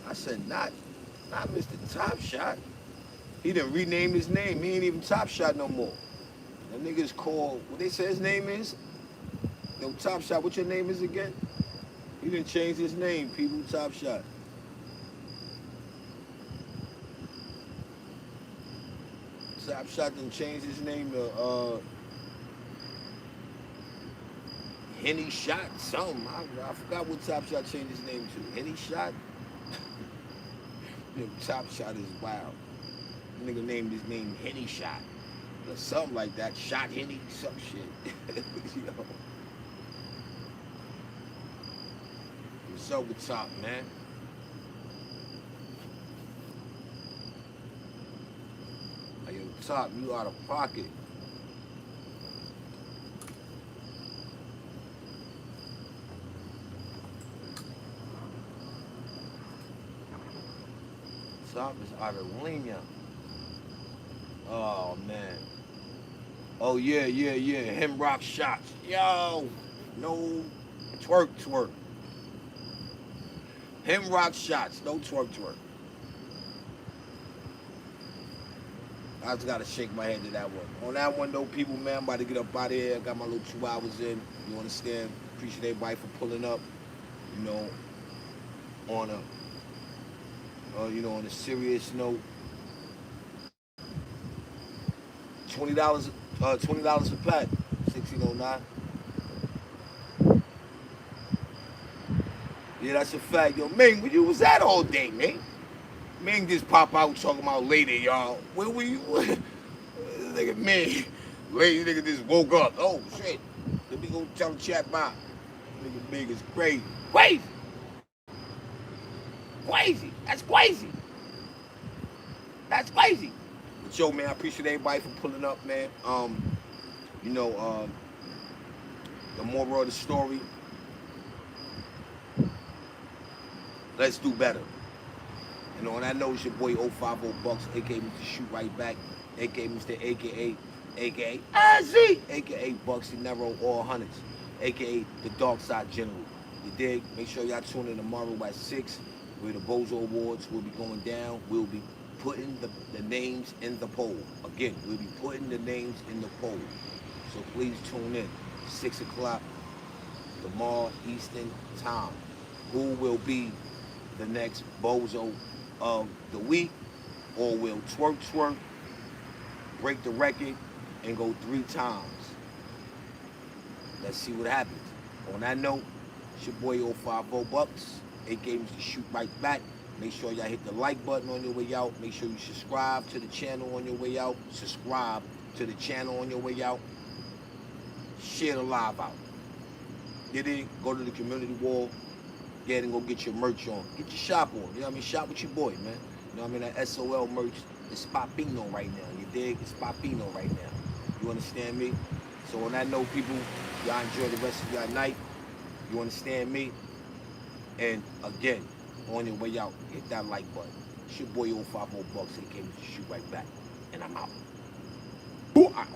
I said, not Mr. Top Shot. He done renamed his name. He ain't even Top Shot no more. That nigga's called, what they say his name is? Yo, Top Shot, what your name is again? He done changed his name, people. Top Shot. Top Shot done changed his name to Henny Shot, something. I forgot what Top Shot changed his name to. Henny Shot? Yo, Top Shot is wild. The nigga named his name Henny Shot. Or something like that. Shot Henny, some shit. Yo. What's up with Top, man? Like, yo, Top, you out of pocket. Top is out of linea. Oh, man. Oh, yeah. Him rock shots. Yo, no twerk. Him rock shots, no twerk. I just gotta shake my head to that one. On that one though, people, man, I'm about to get up out of here. I got my little 2 hours in. You understand? Appreciate everybody for pulling up. You know, on a serious note. $20, $20 a pack. 1609. Yeah, that's a fact. Yo, Ming, where you was at all day, man? Ming just pop out talking about later, y'all. Where were you? Nigga, Ming. Lady nigga just woke up. Oh, shit. Let me go tell the chat bye. Nigga Ming is crazy. Crazy. That's crazy. That's crazy. But yo, man, I appreciate everybody for pulling up, man. You know, the moral of the story, let's do better. And on that note, it's your boy 050 Bucks, aka Mr. Shoot Right Back, aka Mr. aka Azzy, aka Bucksy Nero, all hundreds, aka the Dark Side General. You dig? Make sure y'all tune in tomorrow at 6, where the Bozo Awards will be going down. We'll be putting the names in the poll. Again, we'll be putting the names in the poll. So please tune in. 6 o'clock tomorrow Eastern Time. Who will be the next Bozo of the week? Or will twerk twerk, break the record, and go 3 times? Let's see what happens. On that note, it's your boy 050 Bucks, aka Mr. Shoot Right Back. Make sure y'all hit the like button on your way out. Make sure you subscribe to the channel on your way out. Subscribe to the channel on your way out. Share the live out. Get in, go to the community wall, get and go get your merch on. Get your shop on. You know what I mean? Shop with your boy, man. You know what I mean? That SOL merch is Papino right now. You dig? It's Papino right now. You understand me? So on that note, people, y'all enjoy the rest of your night. You understand me? And again, on your way out, hit that like button. It's your boy 050 Bucks, aka Shoot Right Back. And I'm out. Boo out.